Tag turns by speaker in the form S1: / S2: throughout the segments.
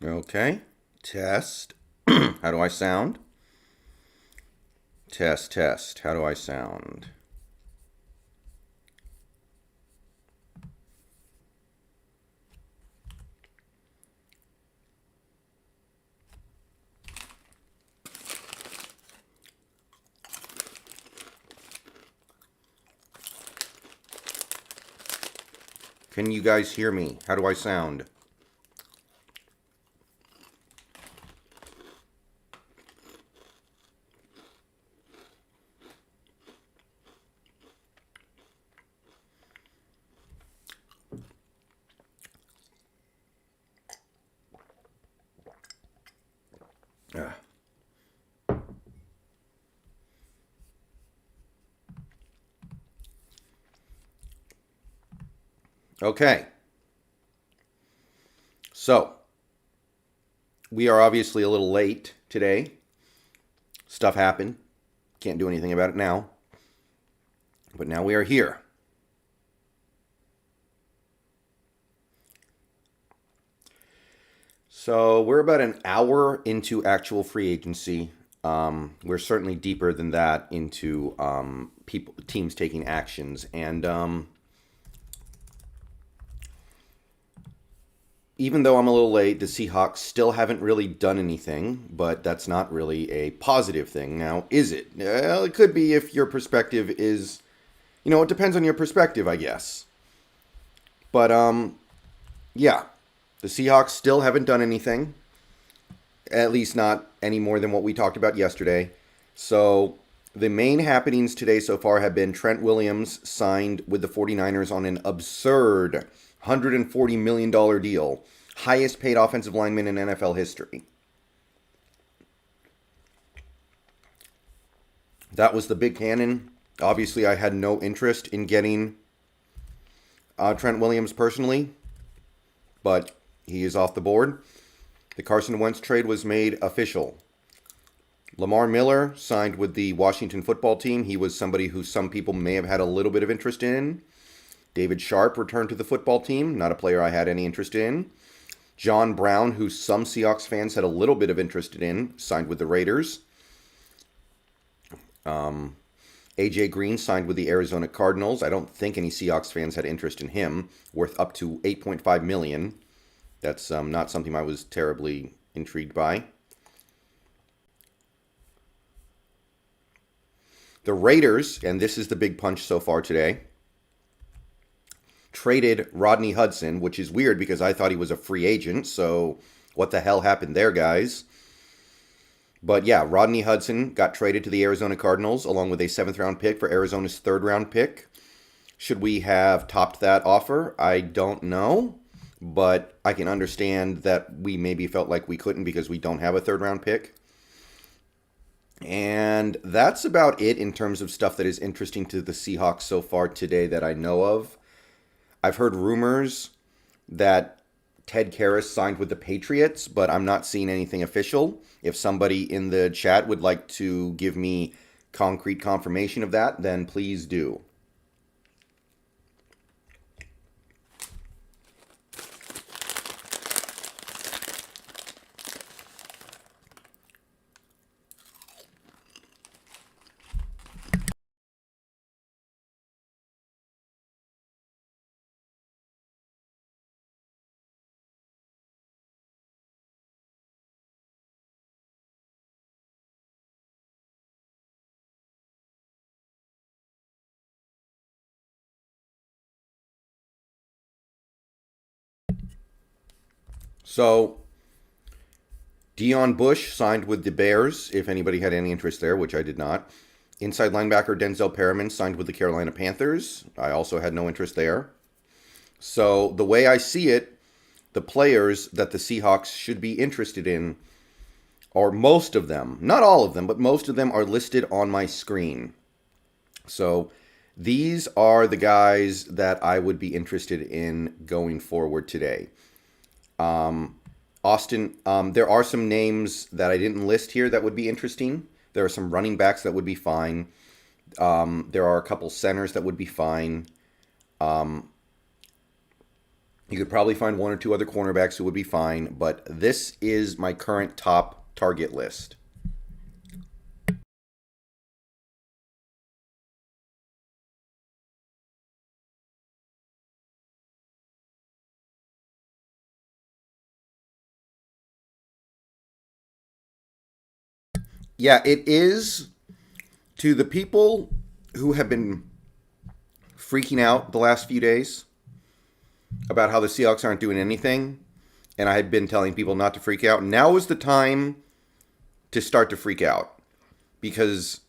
S1: Okay. Test. How do I sound? Test, test. How do I sound? Can you guys hear me? How do I sound? Ah. Okay. So, we are obviously a little late today. Stuff happened. Can't do anything about it now. But now we are here. So we're about an hour into actual free agency. We're certainly deeper than that into teams taking actions, and even though I'm a little late, the Seahawks still haven't really done anything. But that's not really a positive thing, now is it? Well, it could be if your perspective is, it depends on your perspective, I guess. But yeah, the Seahawks still haven't done anything. At least not any more than what we talked about yesterday. So the main happenings today so far have been Trent Williams signed with the 49ers on an absurd $140 million deal. Highest paid offensive lineman in NFL history. That was the big cannon. Obviously, I had no interest in getting Trent Williams personally, but he is off the board. The Carson Wentz trade was made official. Lamar Miller signed with the Washington football team. He was somebody who some people may have had a little bit of interest in. David Sharp returned to the football team. Not a player I had any interest in. John Brown, who some Seahawks fans had a little bit of interest in, signed with the Raiders. AJ Green signed with the Arizona Cardinals. I don't think any Seahawks fans had interest in him. Worth up to $8.5 million. That's not something I was terribly intrigued by. The Raiders, and this is the big punch so far today, traded Rodney Hudson, which is weird because I thought he was a free agent. So what the hell happened there, guys? But yeah, Rodney Hudson got traded to the Arizona Cardinals along with a 7th-round pick for Arizona's 3rd-round pick. Should we have topped that offer? I don't know. But I can understand that we maybe felt like we couldn't because we don't have a 3rd-round pick. And that's about it in terms of stuff that is interesting to the Seahawks so far today that I know of. I've heard rumors that Ted Karras signed with the Patriots, but I'm not seeing anything official. If somebody in the chat would like to give me concrete confirmation of that, then please do. So, Dion Bush signed with the Bears, if anybody had any interest there, which I did not. Inside linebacker Denzel Perriman signed with the Carolina Panthers. I also had no interest there. So, the way I see it, the players that the Seahawks should be interested in are most of them, not all of them, but most of them are listed on my screen. So, these are the guys that I would be interested in going forward today. Austin, there are some names that I didn't list here that would be interesting. There are some running backs that would be fine. There are a couple centers that would be fine. You could probably find one or two other cornerbacks who would be fine, but this is my current top target list. Yeah, it is to the people who have been freaking out the last few days about how the Seahawks aren't doing anything, and I had been telling people not to freak out. Now is the time to start to freak out because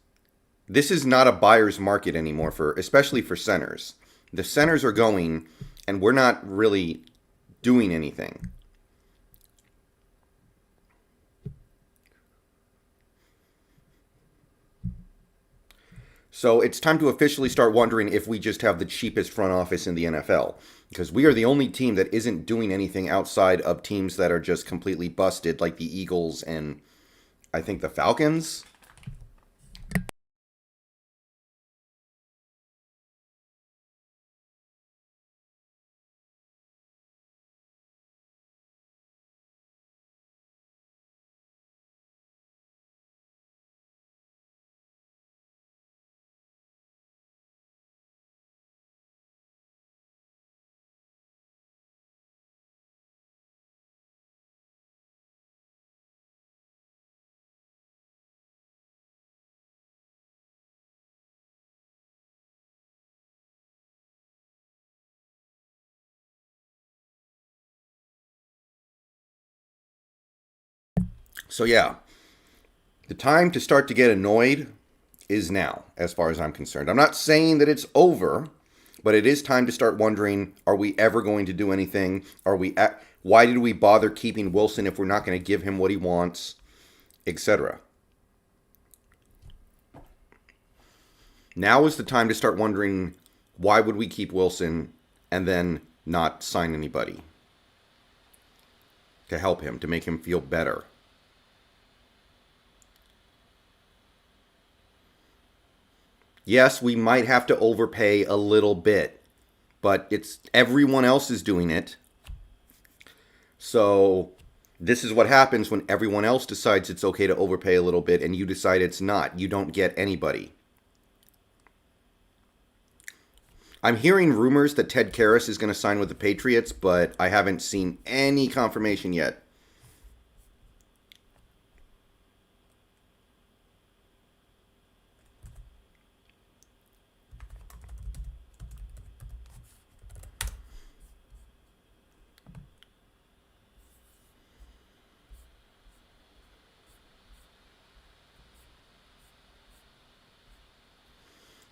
S1: this is not a buyer's market anymore for especially for centers. The centers are going and we're not really doing anything. So it's time to officially start wondering if we just have the cheapest front office in the NFL. Because we are the only team that isn't doing anything outside of teams that are just completely busted, like the Eagles and I think the Falcons. So yeah, the time to start to get annoyed is now, as far as I'm concerned. I'm not saying that it's over, but it is time to start wondering: are we ever going to do anything? Why did we bother keeping Wilson if we're not going to give him what he wants, etc. Now is the time to start wondering: why would we keep Wilson and then not sign anybody to help him, to make him feel better? Yes, we might have to overpay a little bit, but it's everyone else is doing it. So this is what happens when everyone else decides it's okay to overpay a little bit and you decide it's not. You don't get anybody. I'm hearing rumors that Ted Karras is going to sign with the Patriots, but I haven't seen any confirmation yet.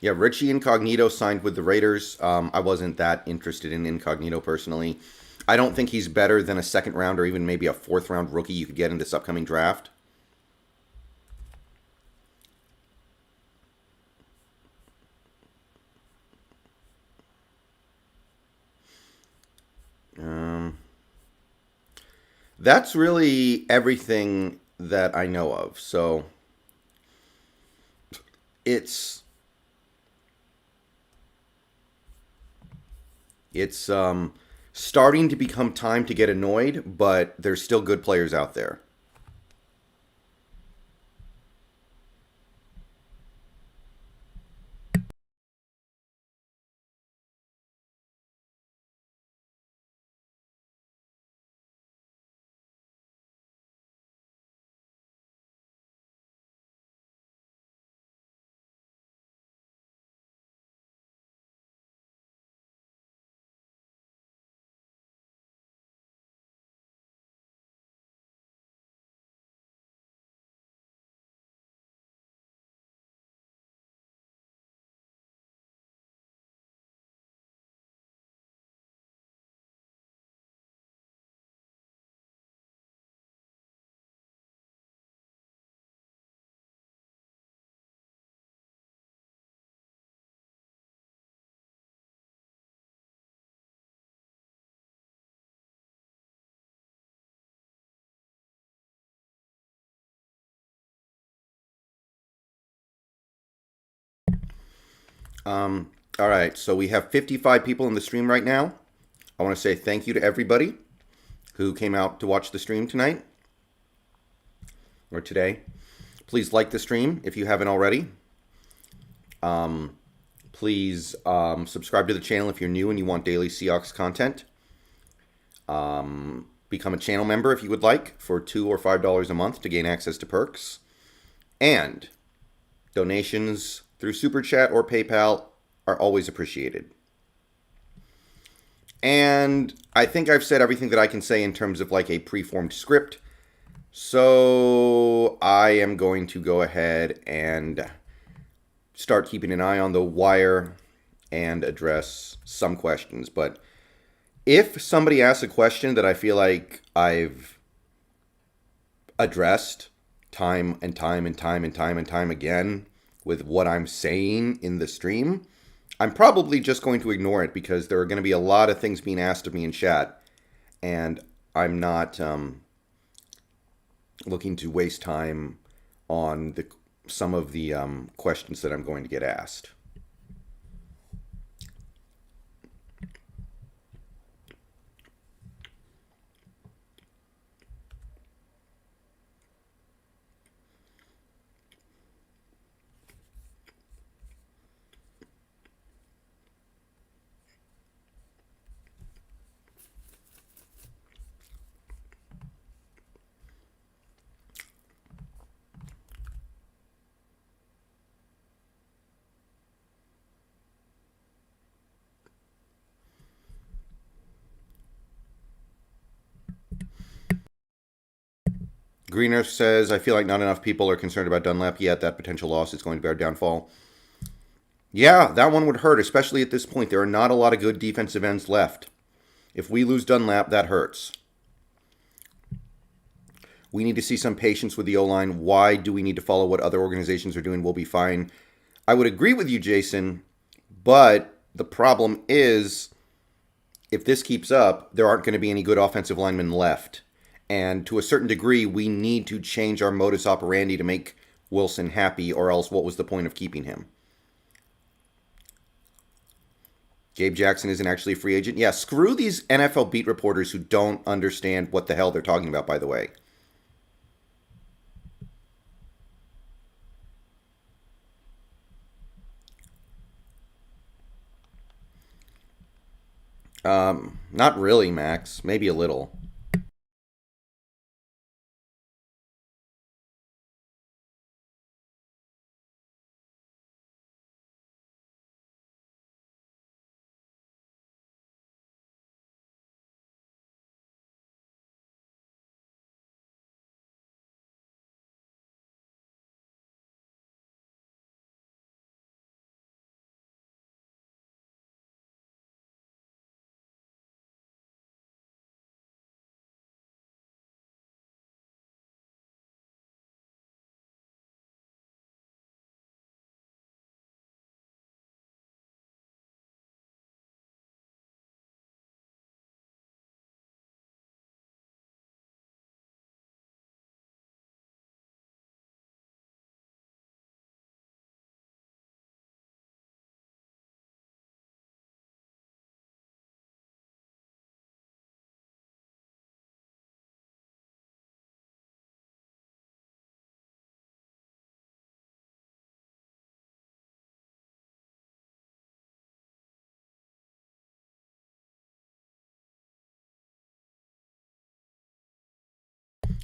S1: Yeah, Richie Incognito signed with the Raiders. I wasn't that interested in Incognito personally. I don't think he's better than a second round or even maybe a fourth round rookie you could get in this upcoming draft. Um, that's really everything that I know of. So it's it's starting to become time to get annoyed, but there's still good players out there. All right, so we have 55 people in the stream right now. I want to say thank you to everybody who came out to watch the stream tonight or today. Please like the stream if you haven't already. Please subscribe to the channel if you're new and you want daily Seahawks content. Become a channel member if you would like for $2 or $5 a month to gain access to perks. And donations through Super Chat or PayPal are always appreciated. And I think I've said everything that I can say in terms of like a preformed script. So I am going to go ahead and start keeping an eye on the wire and address some questions. But if somebody asks a question that I feel like I've addressed time and time again with what I'm saying in the stream, I'm probably just going to ignore it because there are going to be a lot of things being asked of me in chat, and I'm not looking to waste time on some of the questions that I'm going to get asked. Green Earth says, I feel like not enough people are concerned about Dunlap yet. That potential loss is going to be our downfall. Yeah, that one would hurt, especially at this point. There are not a lot of good defensive ends left. If we lose Dunlap, that hurts. We need to see some patience with the O-line. Why do we need to follow what other organizations are doing? We'll be fine. I would agree with you, Jason, but the problem is if this keeps up, there aren't going to be any good offensive linemen left. And to a certain degree, we need to change our modus operandi to make Wilson happy, or else what was the point of keeping him? Gabe Jackson isn't actually a free agent. Yeah, screw these NFL beat reporters who don't understand what the hell they're talking about, by the way. Not really, Max. Maybe a little.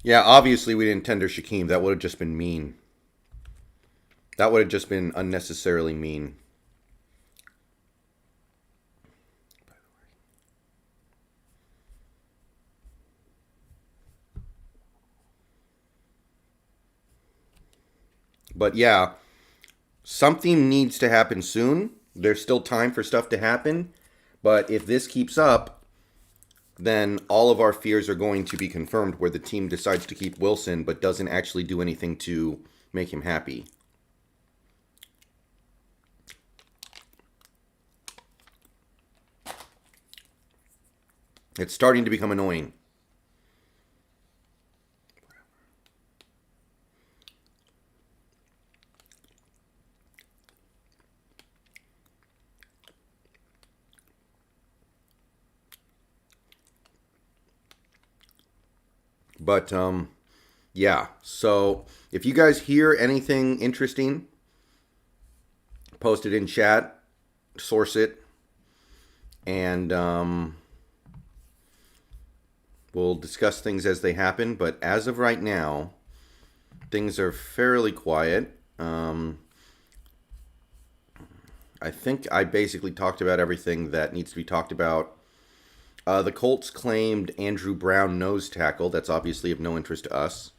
S1: Yeah, obviously we didn't tender Shaquem. That would have just been mean. That would have just been unnecessarily mean. But yeah, something needs to happen soon. There's still time for stuff to happen. But if this keeps up, then all of our fears are going to be confirmed where the team decides to keep Wilson but doesn't actually do anything to make him happy. It's starting to become annoying. But yeah. So if you guys hear anything interesting, post it in chat, source it, and we'll discuss things as they happen. But as of right now, things are fairly quiet. I think I basically talked about everything that needs to be talked about. The Colts claimed Andrew Brown nose tackle. That's obviously of no interest to us.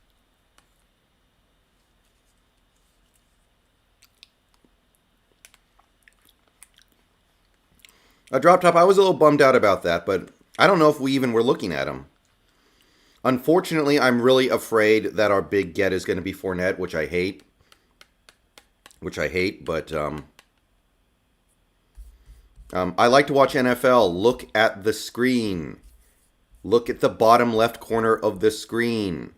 S1: A drop top, I was a little bummed out about that, but I don't know if we even were looking at him. Unfortunately, I'm really afraid that our big get is going to be Fournette, which I hate. But I like to watch NFL. Look at the screen. Look at the bottom left corner of the screen.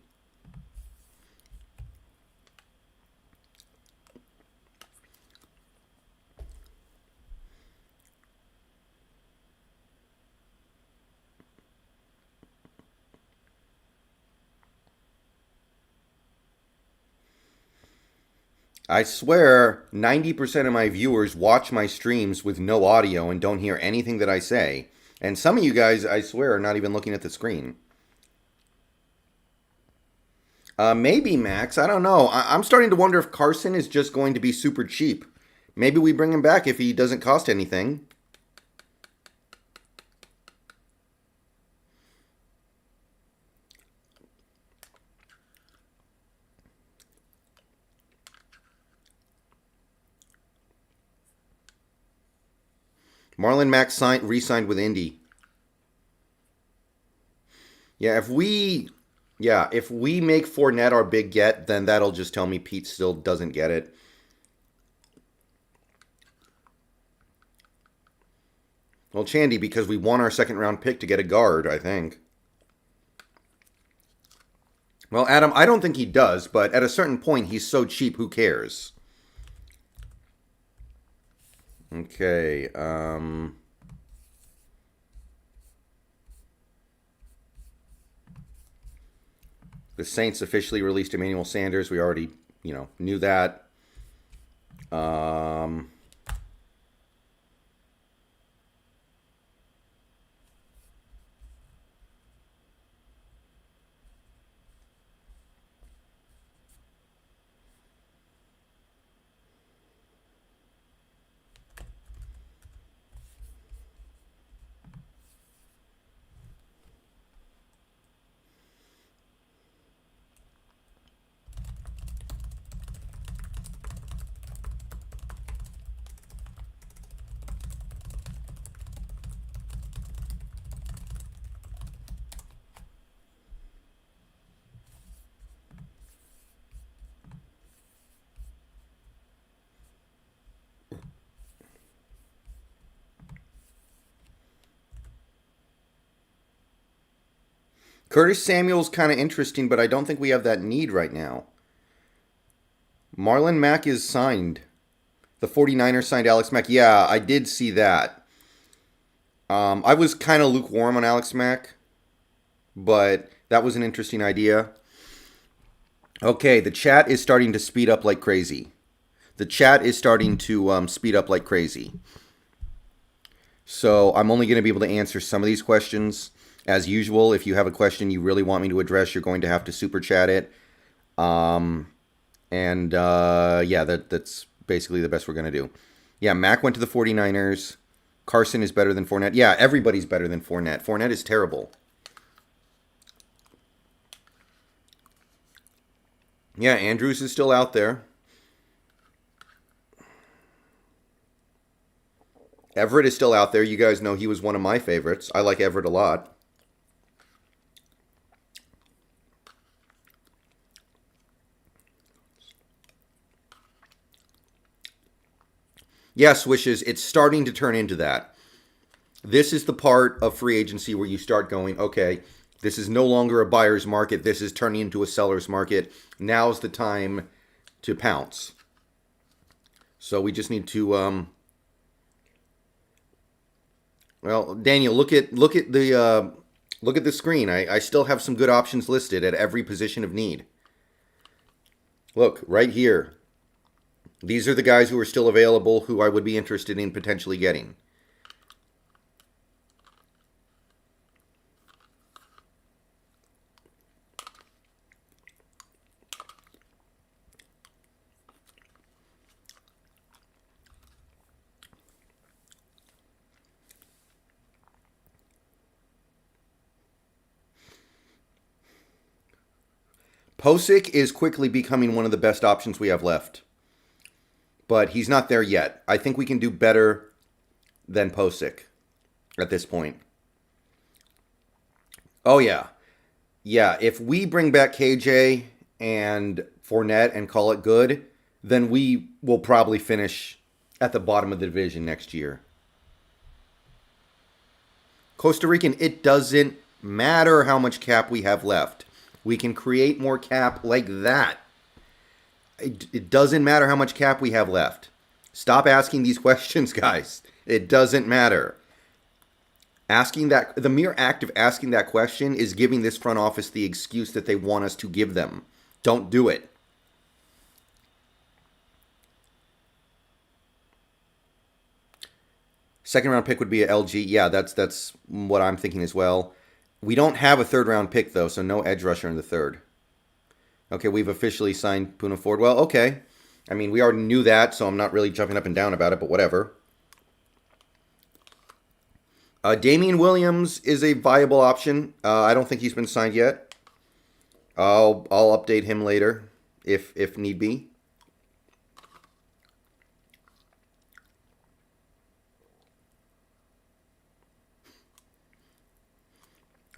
S1: I swear 90% of my viewers watch my streams with no audio and don't hear anything that I say. And some of you guys, I swear, are not even looking at the screen. Maybe, Max. I don't know. I'm starting to wonder if Carson is just going to be super cheap. Maybe we bring him back if he doesn't cost anything. Marlon Mack re-signed with Indy. Yeah, if we make Fournette our big get, then that'll just tell me Pete still doesn't get it. Well, Chandy, because we won our second round pick to get a guard, I think. Well, Adam, I don't think he does, but at a certain point, he's so cheap, who cares? Okay, the Saints officially released Emmanuel Sanders. We already, knew that. Curtis Samuel's kind of interesting, but I don't think we have that need right now. Marlon Mack is signed. The 49ers signed Alex Mack. Yeah, I did see that. I was kind of lukewarm on Alex Mack, but that was an interesting idea. Okay, the chat is starting to speed up like crazy. So I'm only going to be able to answer some of these questions. As usual, if you have a question you really want me to address, you're going to have to super chat it. Yeah, that's basically the best we're going to do. Yeah, Mac went to the 49ers. Carson is better than Fournette. Yeah, everybody's better than Fournette. Fournette is terrible. Yeah, Andrews is still out there. Everett is still out there. You guys know he was one of my favorites. I like Everett a lot. Yes, Wishes, it's starting to turn into that. This is the part of free agency where you start going, okay, this is no longer a buyer's market. This is turning into a seller's market. Now's the time to pounce. So we just need to, well, Daniel, look at the Look at the screen. I still have some good options listed at every position of need. Look, right here. These are the guys who are still available who I would be interested in potentially getting. Posick is quickly becoming one of the best options we have left. But he's not there yet. I think we can do better than Posick at this point. Oh, yeah. Yeah, if we bring back KJ and Fournette and call it good, then we will probably finish at the bottom of the division next year. Costa Rican, it doesn't matter how much cap we have left. We can create more cap like that. It doesn't matter how much cap we have left. Stop asking these questions, guys. It doesn't matter. Asking that, the mere act of asking that question is giving this front office the excuse that they want us to give them. Don't do it. Second round pick would be a LG. Yeah, that's what I'm thinking as well. We don't have a third round pick, though, so no edge rusher in the third. Okay, we've officially signed Poona Ford. Well, okay. I mean, we already knew that, so I'm not really jumping up and down about it, but whatever. Damian Williams is a viable option. I don't think he's been signed yet. I'll update him later if need be.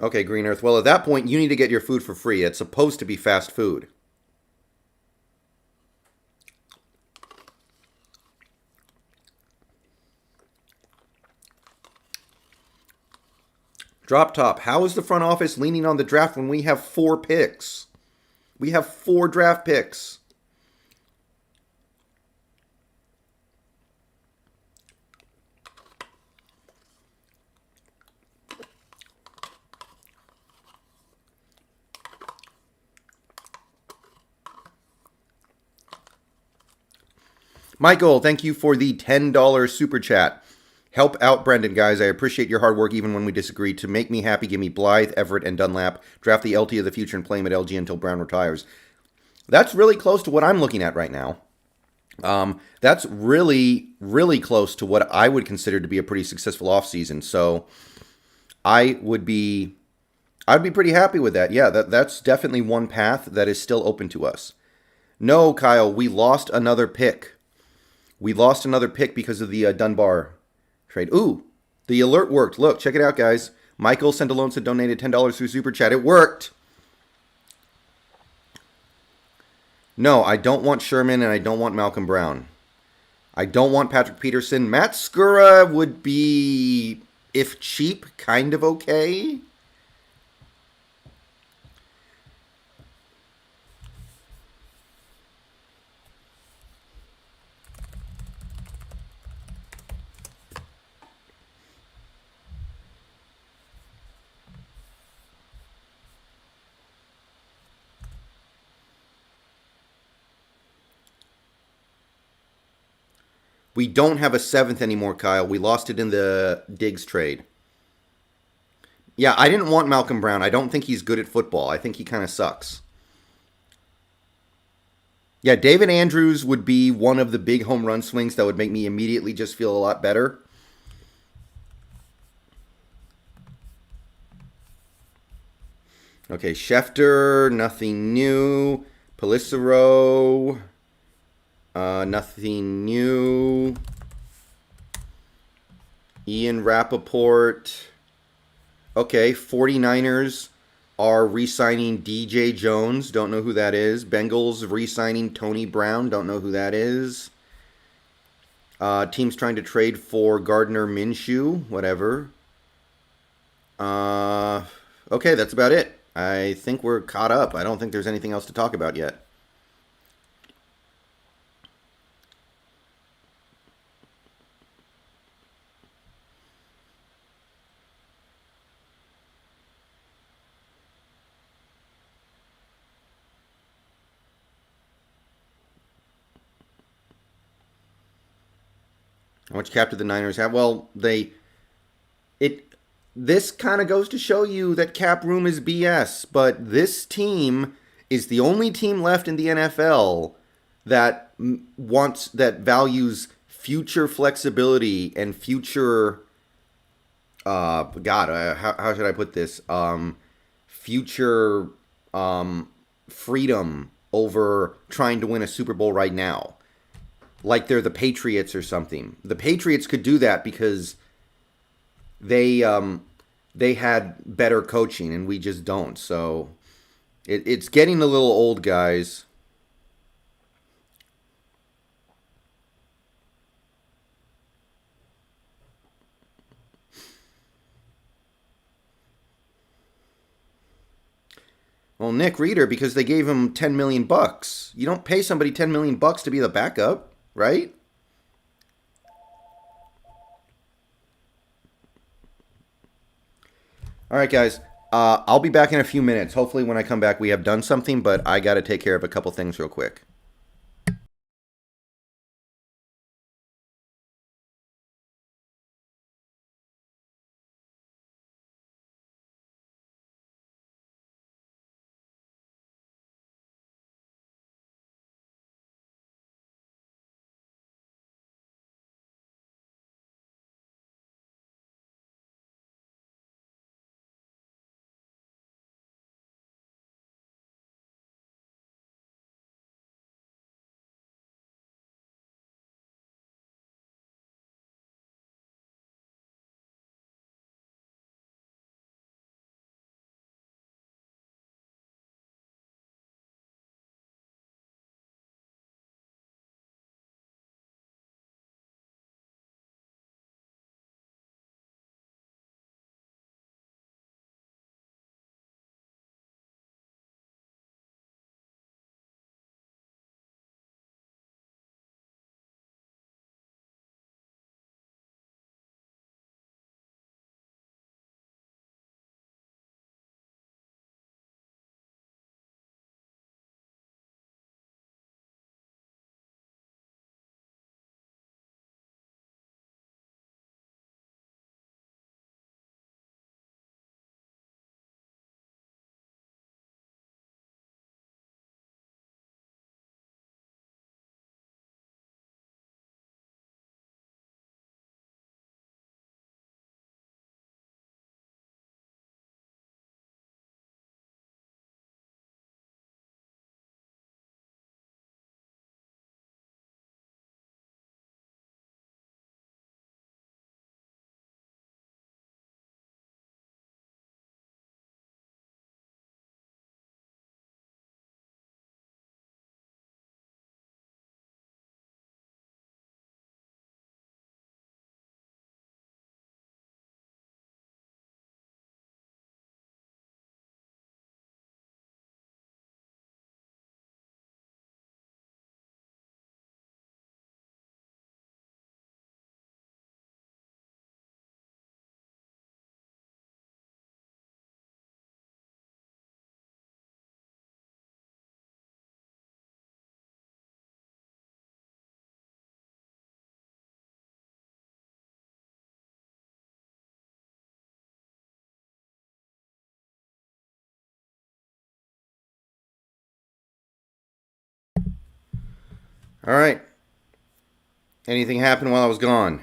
S1: Okay, Green Earth. Well, at that point, you need to get your food for free. It's supposed to be fast food. Drop Top. How is the front office leaning on the draft when we have 4 picks? We have 4 draft picks. Michael, thank you for the $10 super chat. Help out Brendon, guys. I appreciate your hard work even when we disagree. To make me happy, give me Blythe, Everett, and Dunlap. Draft the LT of the future and play him at LG until Brown retires. That's really close to what I'm looking at right now. That's really, really close to what I would consider to be a pretty successful offseason. So I'd be pretty happy with that. Yeah, that's definitely one path that is still open to us. No, Kyle, we lost another pick. We lost another pick because of the Dunbar trade. Ooh, the alert worked. Look, check it out, guys. Michael Centalonza donated $10 through Super Chat. It worked. No, I don't want Sherman and I don't want Malcolm Brown. I don't want Patrick Peterson. Matt Skura would be, if cheap, kind of okay. We don't have a 7th anymore, Kyle. We lost it in the Diggs trade. Yeah, I didn't want Malcolm Brown. I don't think he's good at football. I think he kind of sucks. Yeah, David Andrews would be one of the big home run swings that would make me immediately just feel a lot better. Okay, Schefter, nothing new. Pelissero, nothing new. Ian Rappaport. Okay, 49ers are re-signing DJ Jones. Don't know who that is. Bengals re-signing Tony Brown. Don't know who that is. Teams trying to trade for Gardner Minshew. Whatever. Okay, that's about it. I think we're caught up. I don't think there's anything else to talk about yet. How much cap did the Niners have? Well, it this kind of goes to show you that cap room is BS. But this team is the only team left in the NFL that that values future flexibility and future God, how should I put this? Future freedom over trying to win a Super Bowl right now. Like they're the Patriots or something. The Patriots could do that because they had better coaching and we just don't. So it's getting a little old, guys. Well, Nick Reeder, because they gave him 10 million bucks. You don't pay somebody 10 million bucks to be the backup, right? All right, guys. I'll be back in a few minutes. Hopefully, when I come back, we have done something, but I got to take care of a couple things real quick. All right. Anything happened while I was gone?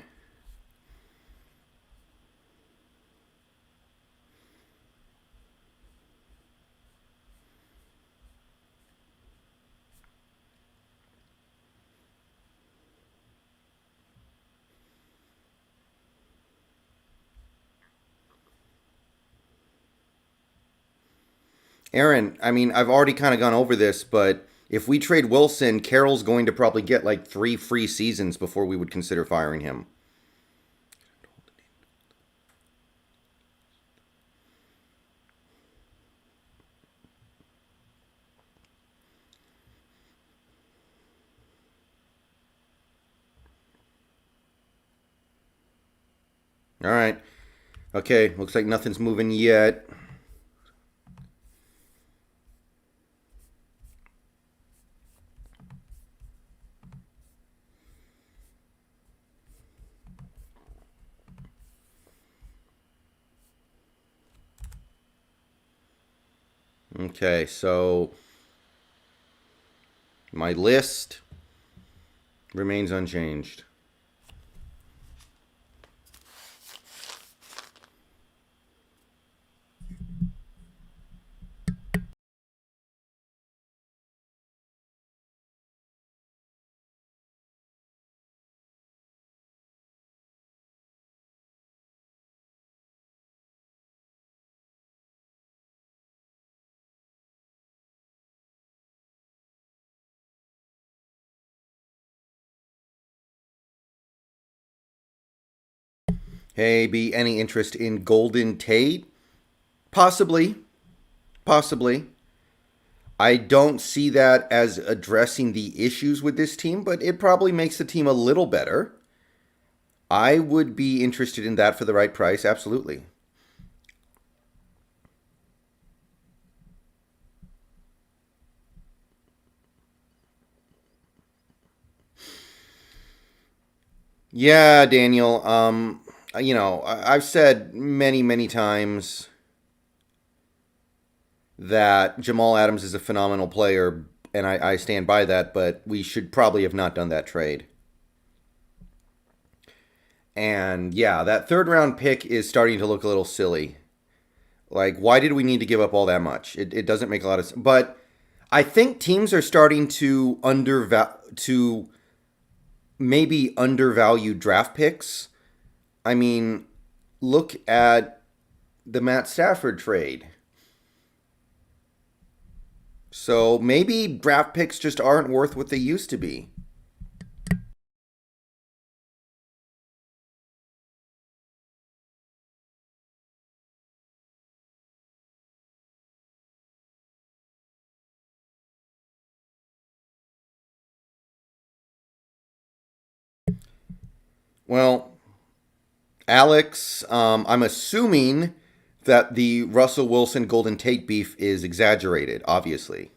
S1: Aaron, I mean, I've already kind of gone over this, but if we trade Wilson, Carroll's going to probably get like 3 free seasons before we would consider firing him. All right. Okay. Looks like nothing's moving yet. Okay, so my list remains unchanged. Hey, be any interest in Golden Tate? Possibly. Possibly. I don't see that as addressing the issues with this team, but it probably makes the team a little better. I would be interested in that for the right price, absolutely. Yeah, Daniel. I've said many, many times that Jamal Adams is a phenomenal player, and I stand by that, but we should probably have not done that trade. And yeah, that third round pick is starting to look a little silly. Like, why did we need to give up all that much? It doesn't make a lot of sense. But I think teams are starting to maybe undervalue draft picks. I mean, look at the Matt Stafford trade. So maybe draft picks just aren't worth what they used to be. Well, Alex, I'm assuming that the Russell Wilson Golden Tate beef is exaggerated, obviously.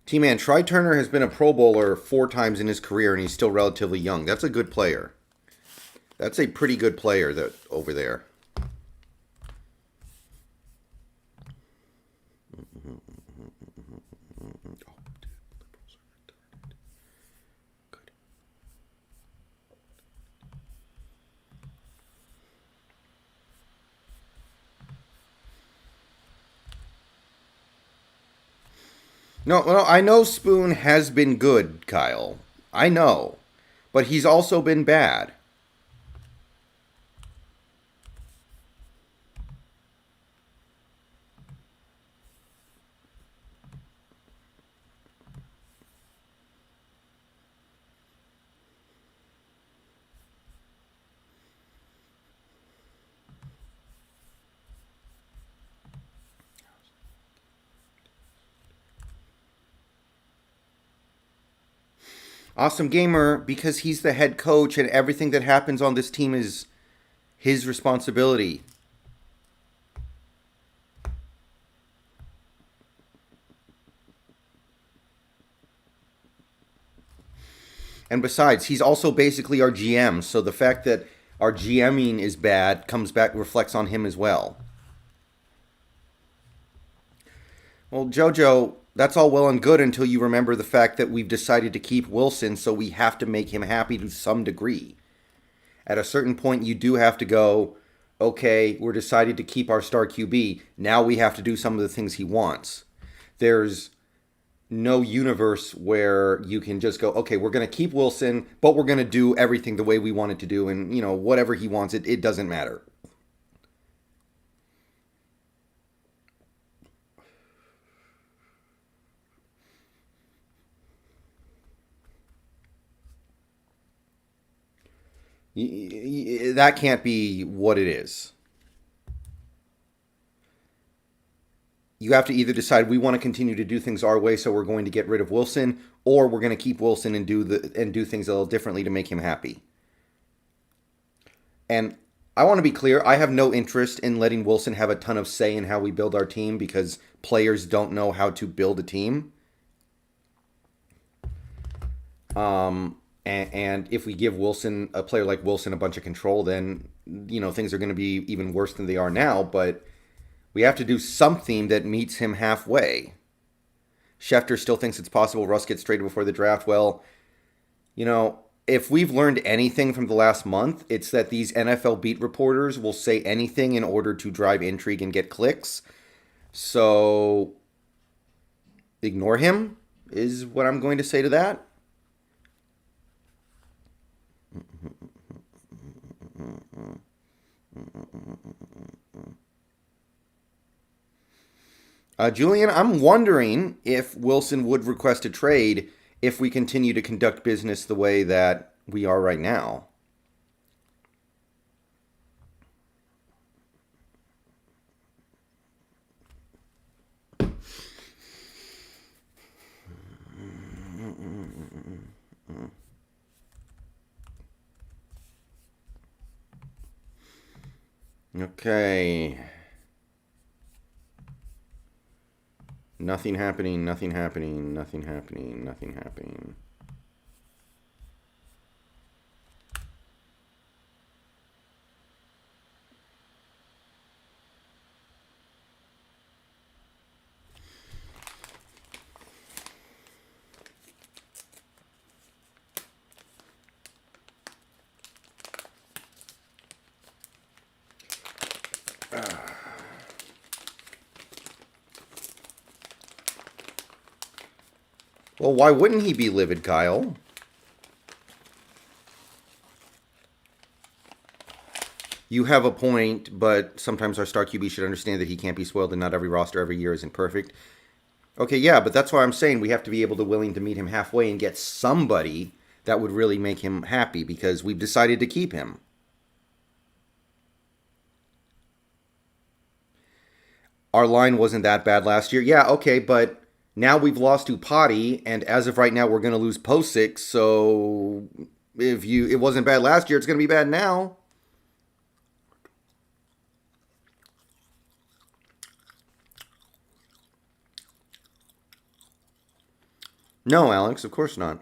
S1: T-Man, Try Turner has been a Pro Bowler 4 times in his career, and he's still relatively young. That's a good player. That's a pretty good player that over there. No, I know Spoon has been good, Kyle. I know. But he's also been bad. Awesome Gamer, because he's the head coach and everything that happens on this team is his responsibility. And besides, he's also basically our GM, so the fact that our GMing is bad comes back reflects on him as well. Well, Jojo, that's all well and good until you remember the fact that we've decided to keep Wilson, so we have to make him happy to some degree. At a certain point, you do have to go, okay, we're decided to keep our star QB. Now we have to do some of the things he wants. There's no universe where you can just go, okay, we're going to keep Wilson, but we're going to do everything the way we want it to do. And, whatever he wants, it doesn't matter. That can't be what it is. you have to either decide we want to continue to do things our way, so we're going to get rid of Wilson, or we're going to keep Wilson and do things a little differently to make him happy. And I want to be clear, I have no interest in letting Wilson have a ton of say in how we build our team because players don't know how to build a team. And if we give a player like Wilson, a bunch of control, then, things are going to be even worse than they are now. But we have to do something that meets him halfway. Schefter still thinks it's possible Russ gets traded before the draft. Well, if we've learned anything from the last month, it's that these NFL beat reporters will say anything in order to drive intrigue and get clicks. So ignore him is what I'm going to say to that. Julian, I'm wondering if Wilson would request a trade if we continue to conduct business the way that we are right now. Okay. Nothing happening, nothing happening, nothing happening, nothing happening. Well, why wouldn't he be livid, Kyle? You have a point, but sometimes our star QB should understand that he can't be spoiled and not every roster every year isn't perfect. Okay, yeah, but that's why I'm saying we have to be able to willing to meet him halfway and get somebody that would really make him happy because we've decided to keep him. Our line wasn't that bad last year. Yeah, okay, but now we've lost to Potty, and as of right now, we're going to lose Posick. So if it wasn't bad last year, it's going to be bad now. No, Alex, of course not.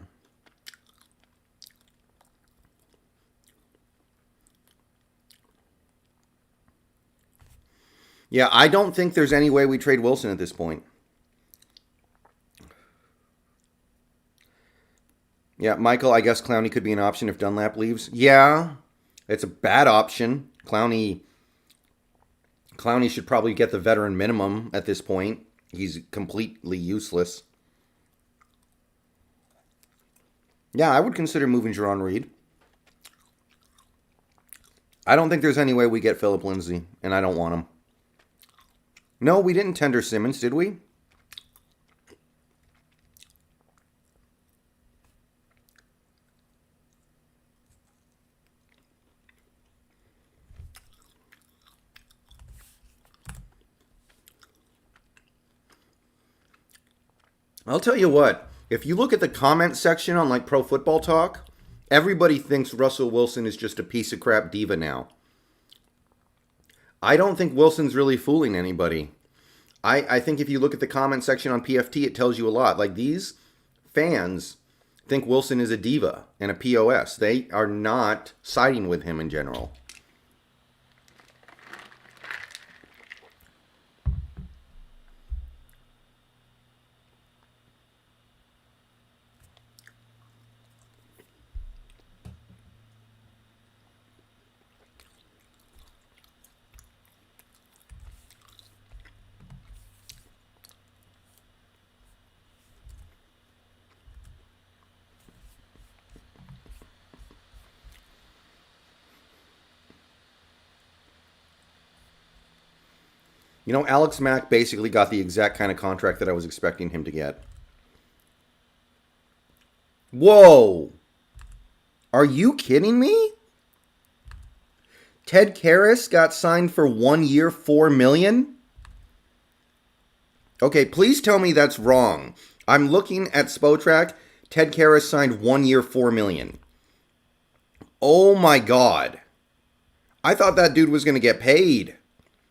S1: Yeah, I don't think there's any way we trade Wilson at this point. Yeah, Michael, I guess Clowney could be an option if Dunlap leaves. Yeah, it's a bad option. Clowney should probably get the veteran minimum at this point. He's completely useless. Yeah, I would consider moving Jerron Reed. I don't think there's any way we get Philip Lindsay, and I don't want him. No, we didn't tender Simmons, did we? I'll tell you what, if you look at the comment section on like Pro Football Talk, everybody thinks Russell Wilson is just a piece of crap diva now. I don't think Wilson's really fooling anybody. I think if you look at the comment section on PFT, it tells you a lot. Like these fans think Wilson is a diva and a POS. They are not siding with him in general. You know, Alex Mack basically got the exact kind of contract that I was expecting him to get. Whoa! Are you kidding me? Ted Karras got signed for 1 year, $4 million? Okay, please tell me that's wrong. I'm looking at Spotrac. Ted Karras signed 1 year, $4 million. Oh my God. I thought that dude was going to get paid.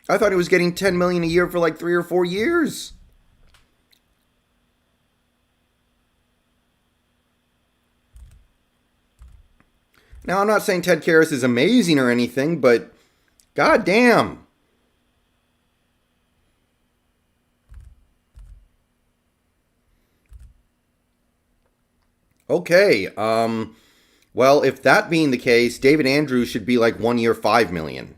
S1: I thought he was getting $10 million a year for like 3 or 4 years. Now, I'm not saying Ted Karras is amazing or anything, but god damn. Okay, well, if that being the case, David Andrews should be like 1 year, $5 million.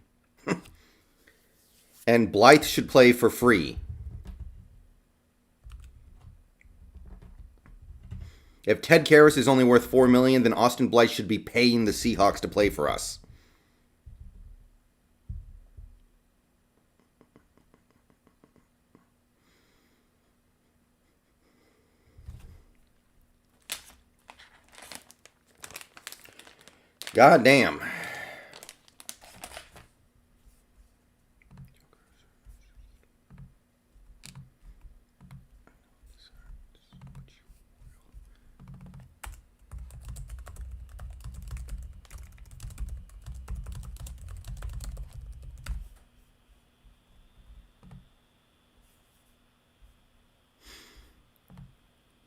S1: And Blythe should play for free. If Ted Karras is only worth $4 million, then Austin Blythe should be paying the Seahawks to play for us. God damn.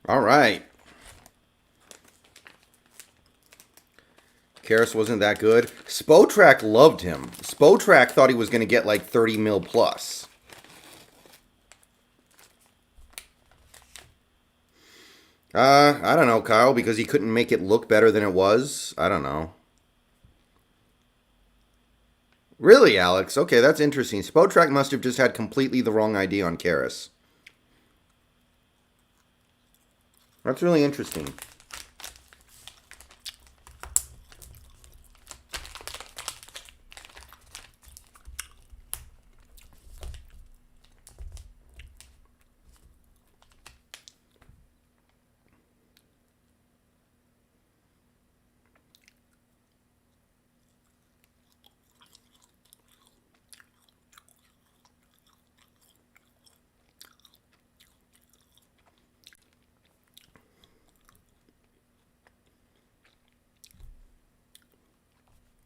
S1: All right. Karras wasn't that good. Spotrac loved him. Spotrac thought he was going to get like 30 mil plus. I don't know, Kyle, because he couldn't make it look better than it was. I don't know. Really, Alex? Okay, that's interesting. Spotrac must have just had completely the wrong idea on Karras. That's really interesting.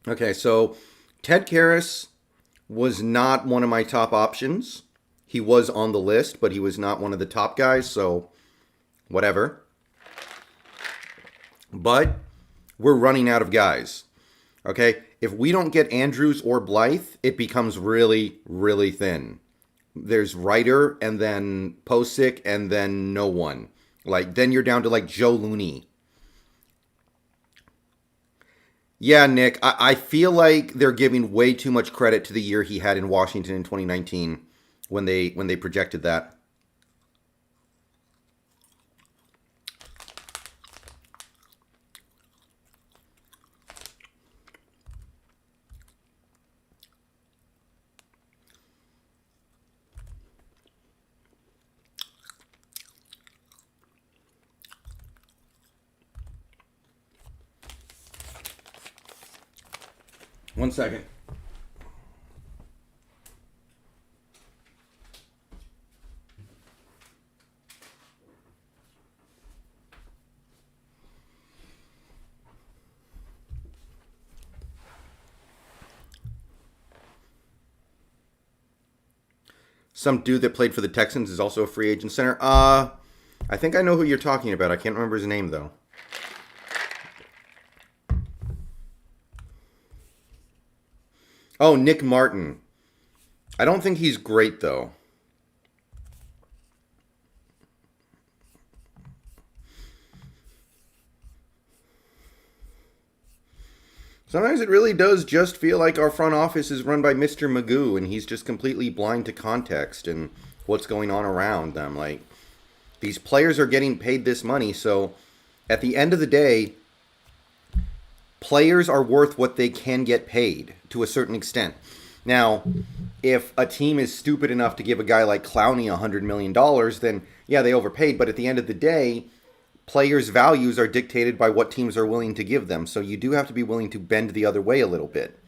S1: Okay, so Ted Karras was not one of my top options. He was on the list, but he was not one of the top guys, so whatever. But we're running out of guys. Okay, if we don't get Andrews or Blythe, it becomes really, really thin. There's Ryder and then Posick and then no one. Like, then you're down to like Joe Looney. Yeah, Nick, I feel like they're giving way too much credit to the year he had in Washington in 2019 when they projected that. One second. Some dude that played for the Texans is also a free agent center. I think I know who you're talking about. I can't remember his name though. Oh, Nick Martin. I don't think he's great though. Sometimes it really does just feel like our front office is run by Mr. Magoo and he's just completely blind to context and what's going on around them. Like, these players are getting paid this money, so at the end of the day, players are worth what they can get paid to a certain extent. Now, if a team is stupid enough to give a guy like Clowney $100 million, then yeah, they overpaid. But at the end of the day, players' values are dictated by what teams are willing to give them. So you do have to be willing to bend the other way a little bit.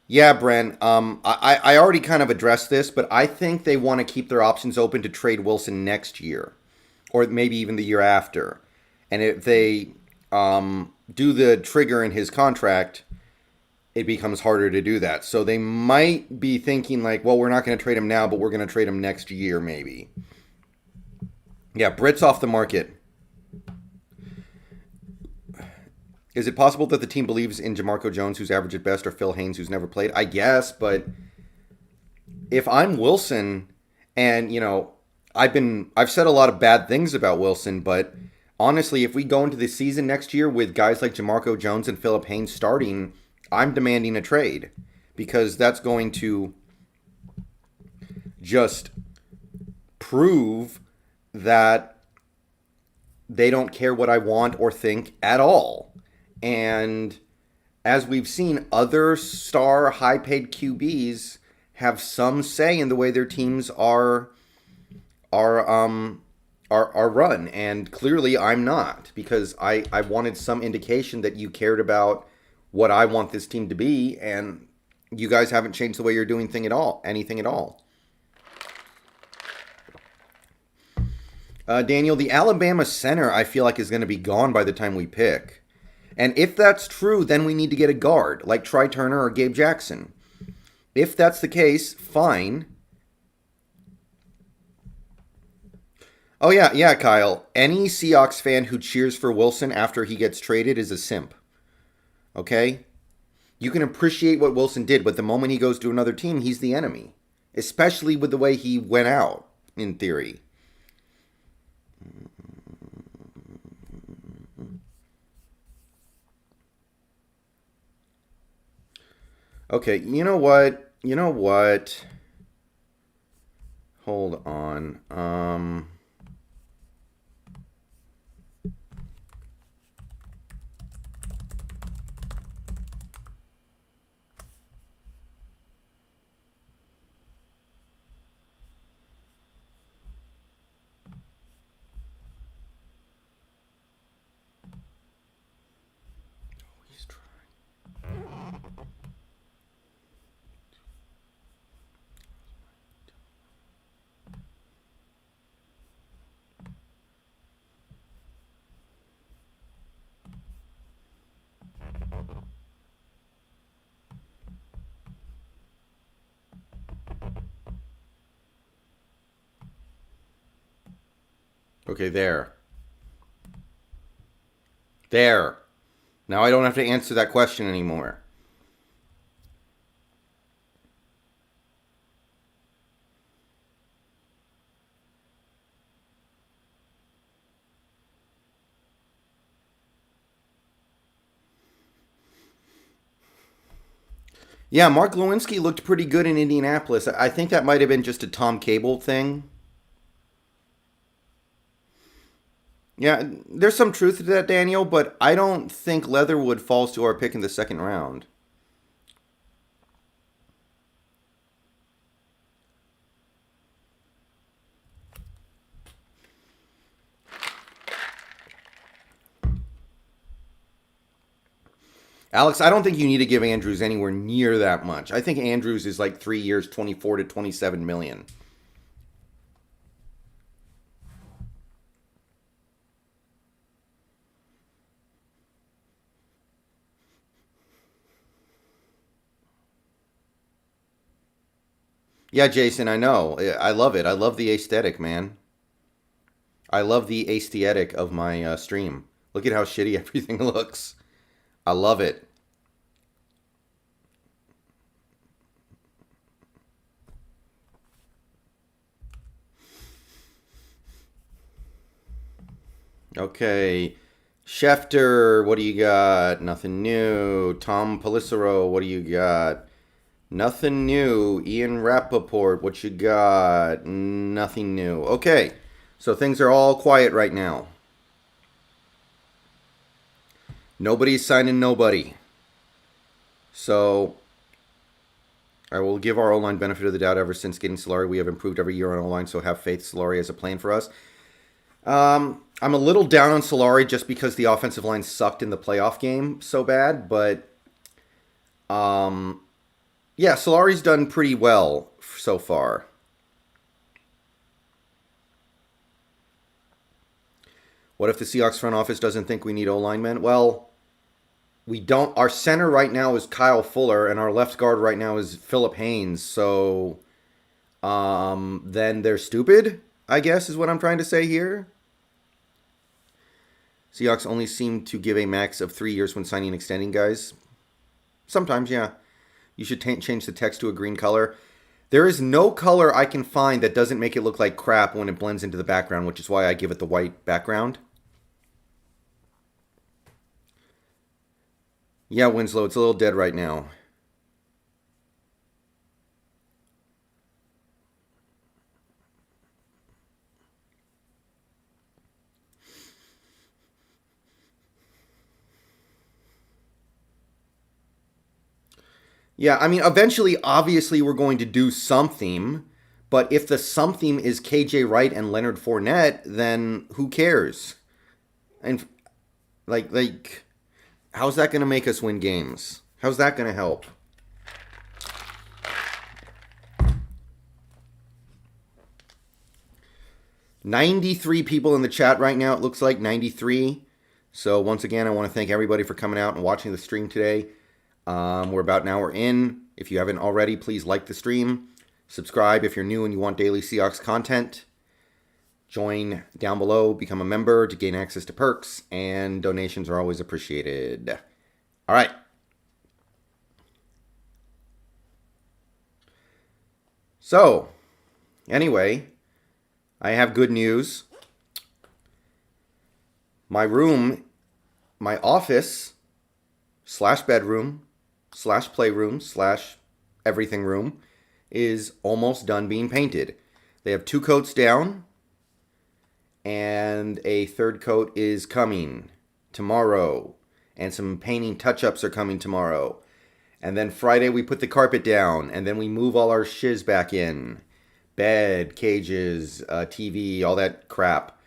S1: Yeah, Brent. I already kind of addressed this, but I think they want to keep their options open to trade Wilson next year, or maybe even the year after. And if they do the trigger in his contract, it becomes harder to do that. So they might be thinking like, well, we're not going to trade him now, but we're going to trade him next year, maybe. Yeah, Britt's off the market. Is it possible that the team believes in Jamarco Jones, who's average at best, or Phil Haynes, who's never played? I guess, but if I'm Wilson, and I've said a lot of bad things about Wilson, but honestly, if we go into the season next year with guys like Jamarco Jones and Philip Haynes starting, I'm demanding a trade because that's going to just prove that they don't care what I want or think at all. And as we've seen, other star high paid QBs have some say in the way their teams are run. And clearly I'm not, because I wanted some indication that you cared about what I want this team to be, and you guys haven't changed the way you're doing anything at all. Daniel, the Alabama center I feel like is going to be gone by the time we pick. And if that's true, then we need to get a guard, like Try Turner or Gabe Jackson. If that's the case, fine. Oh, yeah, Kyle. Any Seahawks fan who cheers for Wilson after he gets traded is a simp. Okay? You can appreciate what Wilson did, but the moment he goes to another team, he's the enemy. Especially with the way he went out, in theory. Okay, you know what? Hold on. He's trying. Okay, there. There. Now I don't have to answer that question anymore. Yeah, Mark Lewinsky looked pretty good in Indianapolis. I think that might have been just a Tom Cable thing. Yeah, there's some truth to that, Daniel, but I don't think Leatherwood falls to our pick in the second round. Alex, I don't think you need to give Andrews anywhere near that much. I think Andrews is like 3 years, 24 to 27 million. Yeah, Jason, I know. I love it. I love the aesthetic, man. I love the aesthetic of my stream. Look at how shitty everything looks. I love it. Okay. Schefter, what do you got? Nothing new. Tom Pelissero, what do you got? Nothing new. Ian Rappaport, what you got? Nothing new. Okay. So things are all quiet right now. Nobody's signing nobody. So I will give our O-line benefit of the doubt. Ever since getting Solari, we have improved every year on O-line, so have faith Solari has a plan for us. I'm a little down on Solari just because the offensive line sucked in the playoff game so bad, but Yeah, Solari's done pretty well so far. What if the Seahawks front office doesn't think we need O-linemen? Well, we don't. Our center right now is Kyle Fuller, and our left guard right now is Philip Haynes. So, then they're stupid, I guess, is what I'm trying to say here. Seahawks only seem to give a max of 3 years when signing and extending guys. Sometimes, yeah. You should change the text to a green color. There is no color I can find that doesn't make it look like crap when it blends into the background, which is why I give it the white background. Yeah, Winslow, it's a little dead right now. Yeah, I mean, eventually, obviously, we're going to do something. But if the something is KJ Wright and Leonard Fournette, then who cares? And like, how's that going to make us win games? How's that going to help? $93 people in the chat right now. It looks like 93. So once again, I want to thank everybody for coming out and watching the stream today. We're about an hour in. If you haven't already, please like the stream. Subscribe if you're new and you want daily Seahawks content. Join down below, become a member to gain access to perks, and donations are always appreciated. All right. So, anyway, I have good news. My room, my office, / bedroom, / playroom, / everything room is almost done being painted. They have 2 coats down, and a 3rd coat is coming tomorrow, and some painting touch-ups are coming tomorrow. And then Friday we put the carpet down, and then we move all our shiz back in. Bed, cages, TV, all that crap.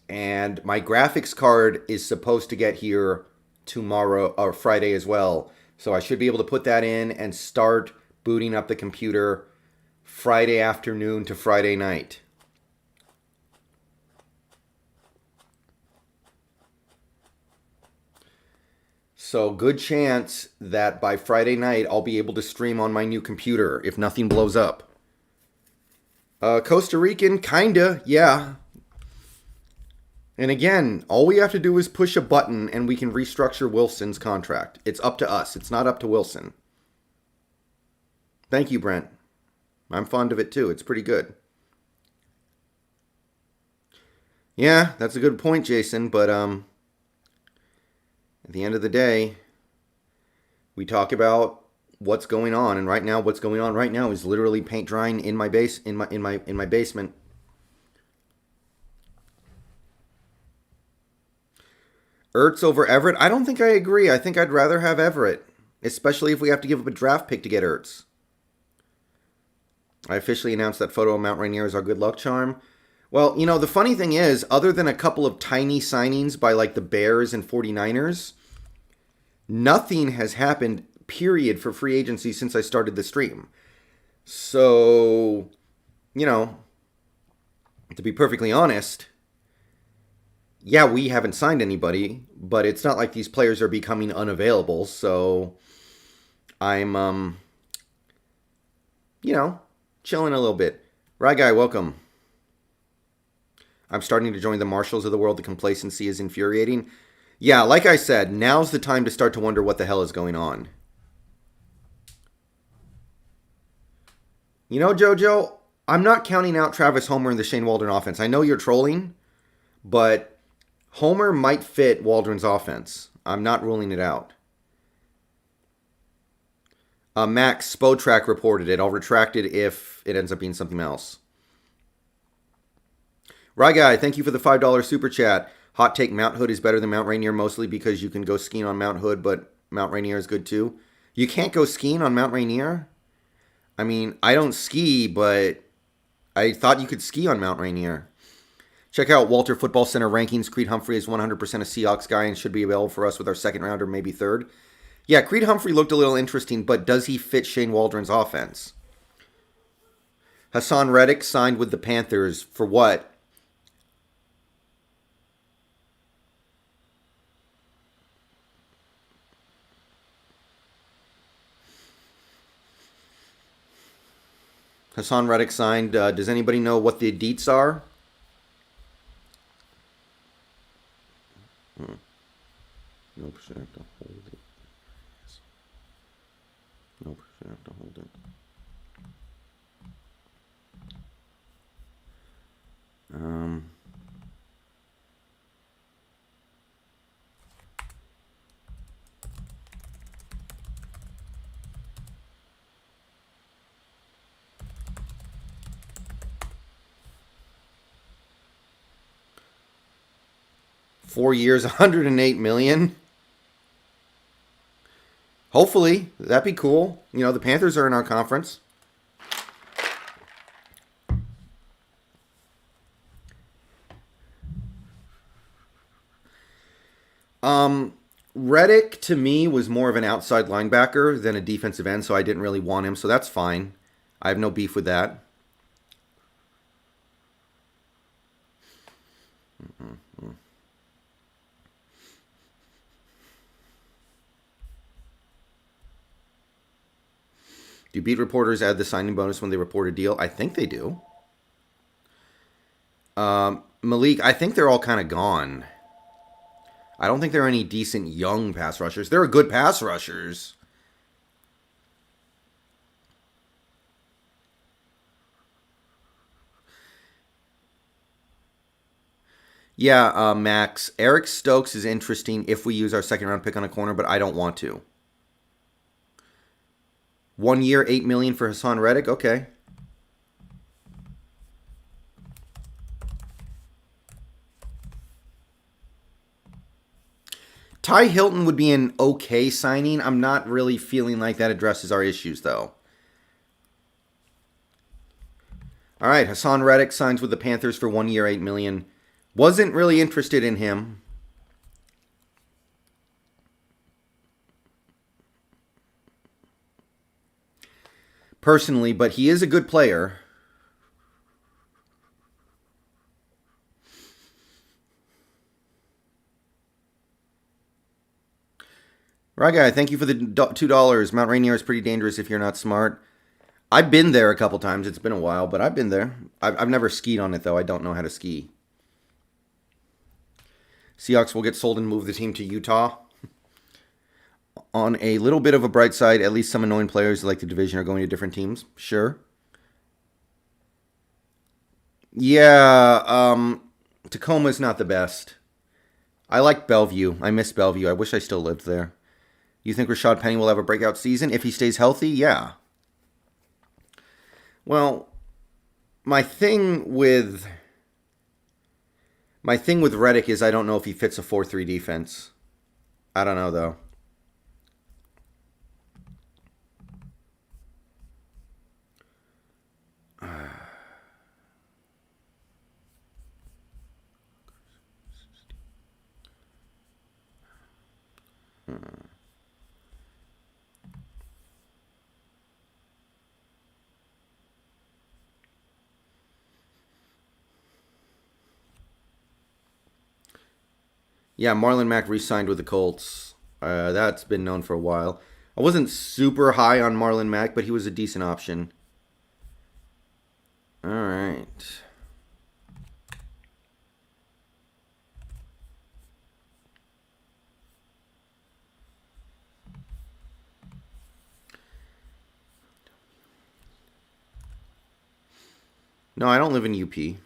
S1: And my graphics card is supposed to get here tomorrow or Friday as well. So I should be able to put that in and start booting up the computer Friday afternoon to Friday night. So good chance that by Friday night I'll be able to stream on my new computer if nothing blows up. Costa Rican, kinda, yeah. And again, all we have to do is push a button and we can restructure Wilson's contract. It's up to us. It's not up to Wilson. Thank you, Brent. I'm fond of it too. It's pretty good. Yeah, that's a good point, Jason. But at the end of the day, we talk about what's going on, and right now, what's going on right now is literally paint drying in my basement. Ertz over Everett? I don't think I agree. I think I'd rather have Everett, especially if we have to give up a draft pick to get Ertz. I officially announced that photo of Mount Rainier is our good luck charm. Well, you know, the funny thing is, other than a couple of tiny signings by like the Bears and 49ers, nothing has happened, period, for free agency since I started the stream. So, you know, to be perfectly honest, yeah, we haven't signed anybody, but it's not like these players are becoming unavailable. So I'm, you know, chilling a little bit. Ryguy, welcome. I'm starting to join the marshals of the world. The complacency is infuriating. Yeah, like I said, now's the time to start to wonder what the hell is going on. You know, JoJo, I'm not counting out Travis Homer in the Shane Waldron offense. I know you're trolling, but Homer might fit Waldron's offense. I'm not ruling it out. Max Spotrack reported it. I'll retract it if it ends up being something else. Ryguy, thank you for the $5 super chat. Hot take, Mount Hood is better than Mount Rainier, mostly because you can go skiing on Mount Hood, but Mount Rainier is good too. You can't go skiing on Mount Rainier? I mean, I don't ski, but I thought you could ski on Mount Rainier. Check out Walter Football Center rankings. Creed Humphrey is 100% a Seahawks guy and should be available for us with our second round or maybe third. Yeah, Creed Humphrey looked a little interesting, but does he fit Shane Waldron's offense? Hassan Reddick signed with the Panthers for what? Hassan Reddick signed. Does anybody know what the deets are? No percent to hold it. No percent to hold it. Um. Four years, 108 million. Hopefully, that'd be cool. You know, the Panthers are in our conference. Reddick to me was more of an outside linebacker than a defensive end, so I didn't really want him. So that's fine. I have no beef with that. Do beat reporters add the signing bonus when they report a deal? I think they do. Malik, I think they're all kind of gone. I don't think there are any decent young pass rushers. There are good pass rushers. Yeah, Max. Eric Stokes is interesting if we use our second round pick on a corner, but I don't want to. 1 year, $8 million for Hassan Reddick. Okay. Ty Hilton would be an okay signing. I'm not really feeling like that addresses our issues, though. All right, Hassan Reddick signs with the Panthers for 1 year, $8 million. Wasn't really interested in him. Personally, but he is a good player. Ryguy, thank you for the $2. Mount Rainier is pretty dangerous if you're not smart. I've been there a couple times. It's been a while, but I've been there. I've never skied on it, though. I don't know how to ski. Seahawks will get sold and move the team to Utah. On a little bit of a bright side, at least some annoying players like the division are going to different teams. Sure. Yeah, Tacoma's not the best. I like Bellevue. I miss Bellevue. I wish I still lived there. You think Rashad Penny will have a breakout season if he stays healthy? Yeah. Well, my thing with Reddick is I don't know if he fits a 4-3 defense. I don't know though. Yeah, Marlon Mack re-signed with the Colts. That's been known for a while. I wasn't super high on Marlon Mack, but he was a decent option. All right. No, I don't live in UP.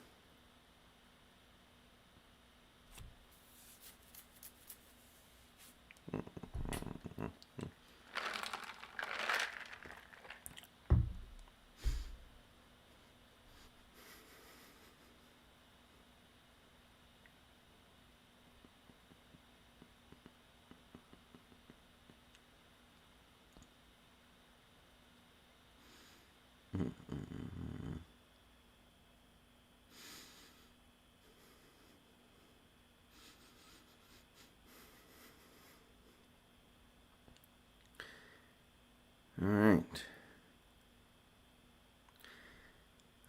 S1: All right.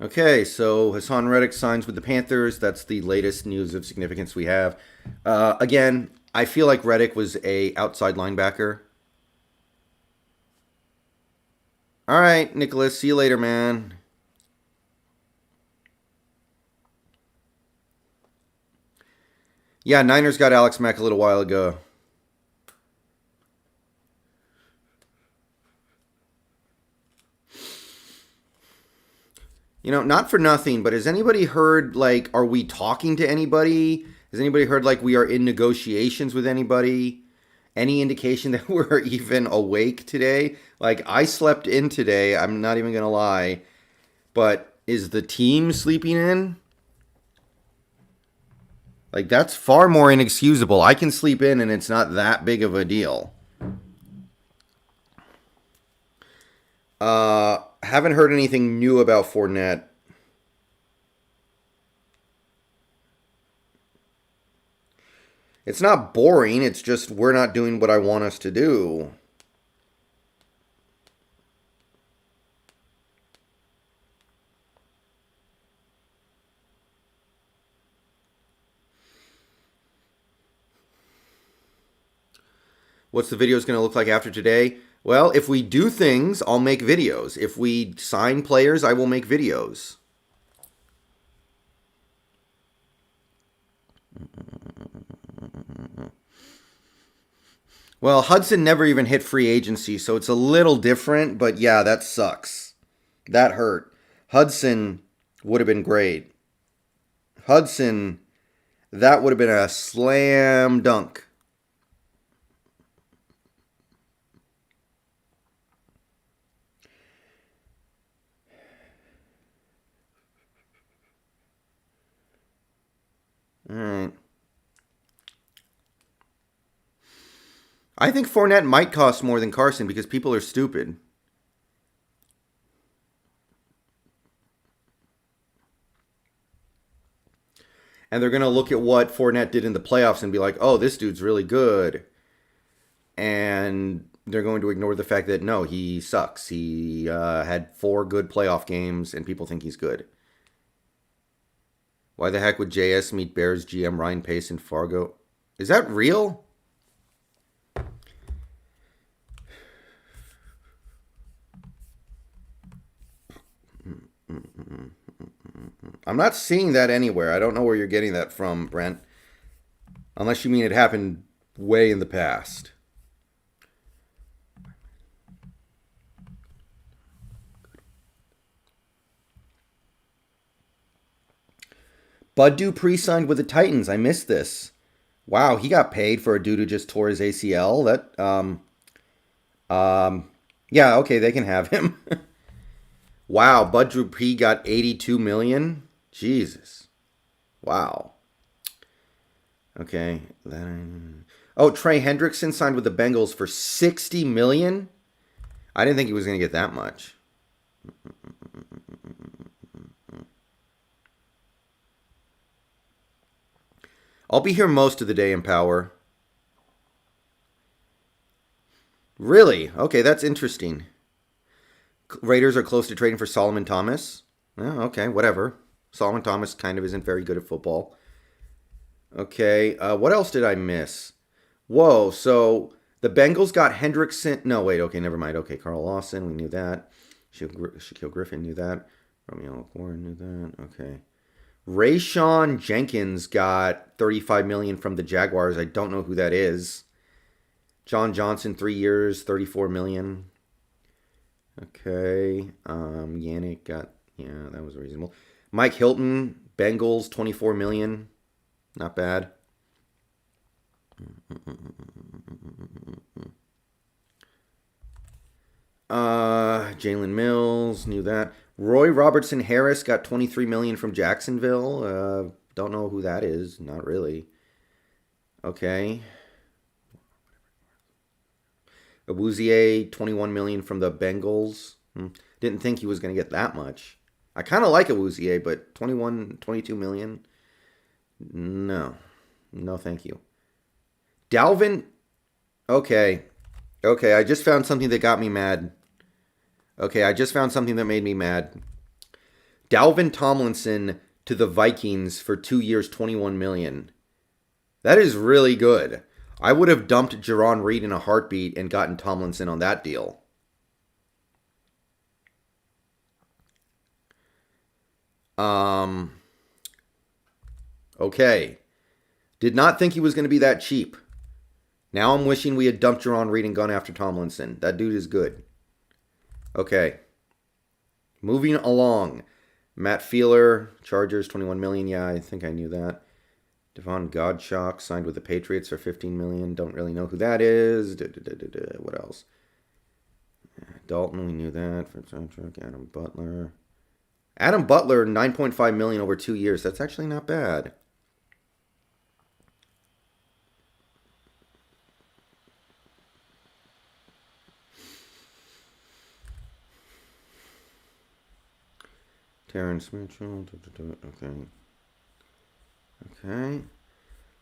S1: Okay, so Hassan Reddick signs with the Panthers. That's the latest news of significance we have. Again, I feel like Reddick was a outside linebacker. All right, Nicholas, see you later, man. Yeah, Niners got Alex Mack a little while ago. You know, not for nothing, but has anybody heard, like, are we talking to anybody? Has anybody heard, like, we are in negotiations with anybody? Any indication that we're even awake today? Like, I slept in today, I'm not even going to lie. But is the team sleeping in? Like, that's far more inexcusable. I can sleep in and it's not that big of a deal. Haven't heard anything new about Fournette. It's not boring. It's just we're not doing what I want us to do. What's the videos going to look like after today? Well, if we do things, I'll make videos. If we sign players, I will make videos. Well, Hudson never even hit free agency, so it's a little different, but yeah, that sucks. That hurt. Hudson would have been great. Hudson, that would have been a slam dunk. All right. I think Fournette might cost more than Carson because people are stupid. And they're going to look at what Fournette did in the playoffs and be like, oh, this dude's really good. And they're going to ignore the fact that, no, he sucks. He had 4 good playoff games, and people think he's good. Why the heck would JS meet Bears GM Ryan Pace in Fargo? Is that real? I'm not seeing that anywhere. I don't know where you're getting that from, Brent. Unless you mean it happened way in the past. Bud Dupree signed with the Titans. I missed this. Wow, he got paid for a dude who just tore his ACL. Yeah, okay, they can have him. Wow, Bud Dupree got 82 million. Jesus. Wow. Okay. Oh, Trey Hendrickson signed with the Bengals for 60 million. I didn't think he was going to get that much. I'll be here most of the day in Power. Really? Okay, that's interesting. Raiders are close to trading for Solomon Thomas. Oh, okay, whatever. Solomon Thomas kind of isn't very good at football. Okay, what else did I miss? Whoa, so the Bengals got Hendrickson. No, wait, okay, never mind. Okay, Carl Lawson, we knew that. Shaquille Griffin knew that. Romeo Warren knew that. Okay. Rayshon Jenkins got $35 million from the Jaguars. I don't know who that is. John Johnson, 3 years, $34 million. Okay. Yannick got, yeah, that was reasonable. Mike Hilton, Bengals, $24 million. Not bad. Jalen Mills, knew that. Roy Robertson Harris got $23 million from Jacksonville. Don't know who that is. Not really. Okay. Awuzie, $21 million from the Bengals. Didn't think he was going to get that much. I kind of like Awuzie, but 22 million? No. No, thank you. Dalvin. Okay. Okay, I just found something that got me mad. Okay, I just found something that made me mad. Dalvin Tomlinson to the Vikings for 2 years, 21 million. That is really good. I would have dumped Jaron Reed in a heartbeat and gotten Tomlinson on that deal. Um, okay. Did not think he was going to be that cheap. Now I'm wishing we had dumped Jaron Reed and gone after Tomlinson. That dude is good. Okay. Moving along. Matt Feeler, Chargers, 21 million. Yeah, I think I knew that. Devon Godshock signed with the Patriots for 15 million. Don't really know who that is. What else? Dalton, we knew that. For soundtrack, Adam Butler. Adam Butler, 9.5 million over 2 years. That's actually not bad. Terrence Mitchell. Okay. Okay.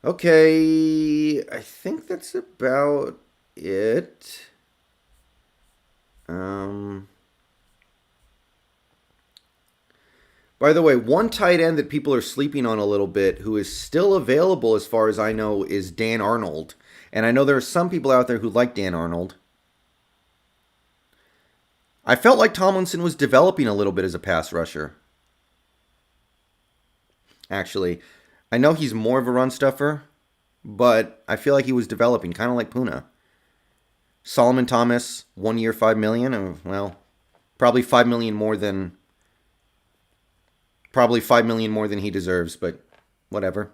S1: Okay. I think that's about it. By the way, one tight end that people are sleeping on a little bit, who is still available as far as I know, is Dan Arnold. And I know there are some people out there who like Dan Arnold. I felt like Tomlinson was developing a little bit as a pass rusher. Actually, I know he's more of a run stuffer, but I feel like he was developing, kind of like Puna. Solomon Thomas, 1 year, 5 million. Well, probably 5 million more than he deserves, but whatever.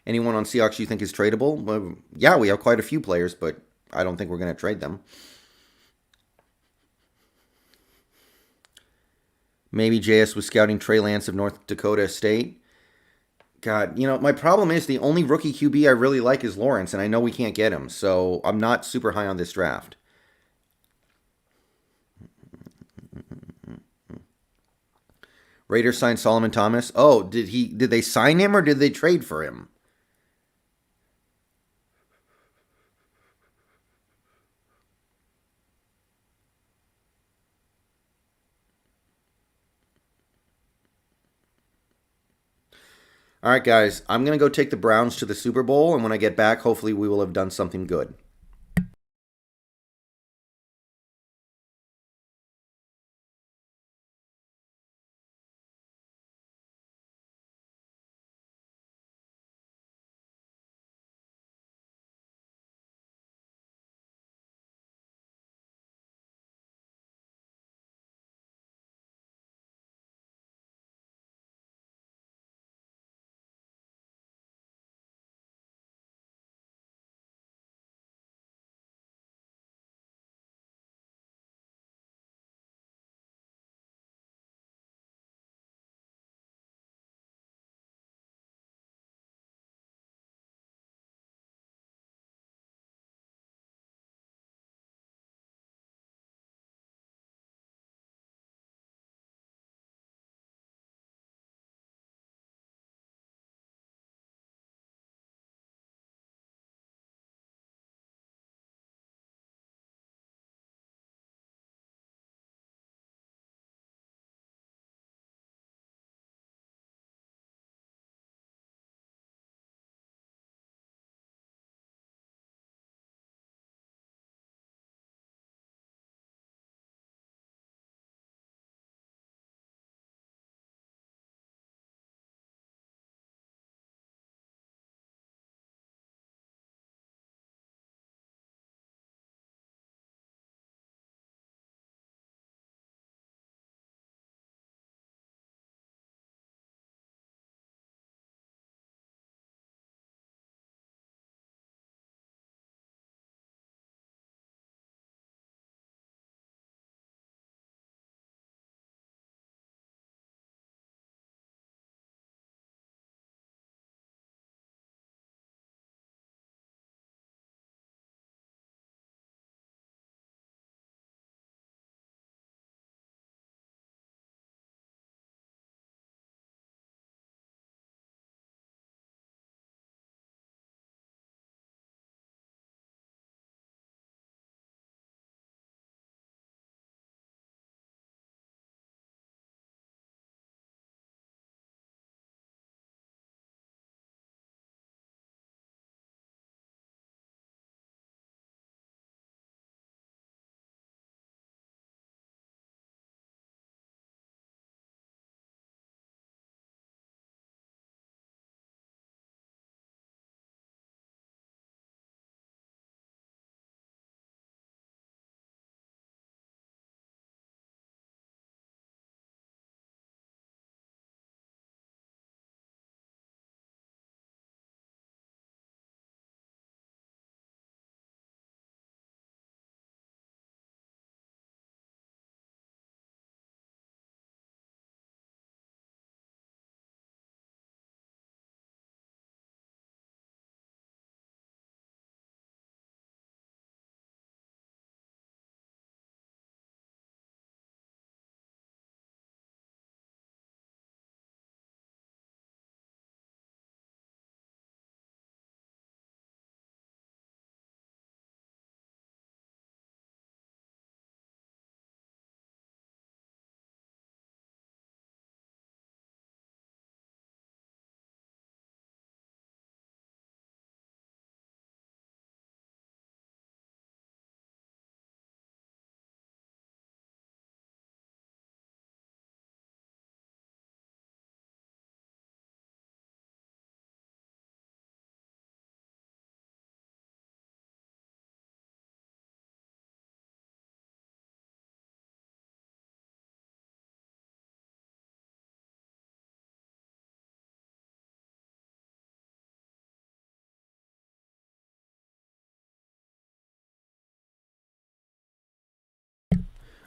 S1: Anyone on Seahawks you think is tradable? Well, yeah, we have quite a few players, but I don't think we're going to trade them. Maybe JS was scouting Trey Lance of North Dakota State. God, my problem is the only rookie QB I really like is Lawrence, and I know we can't get him, so I'm not super high on this draft. Raiders signed Solomon Thomas. Oh, did they sign him or did they trade for him? All right, guys, I'm going to go take the Browns to the Super Bowl, and when I get back, hopefully we will have done something good.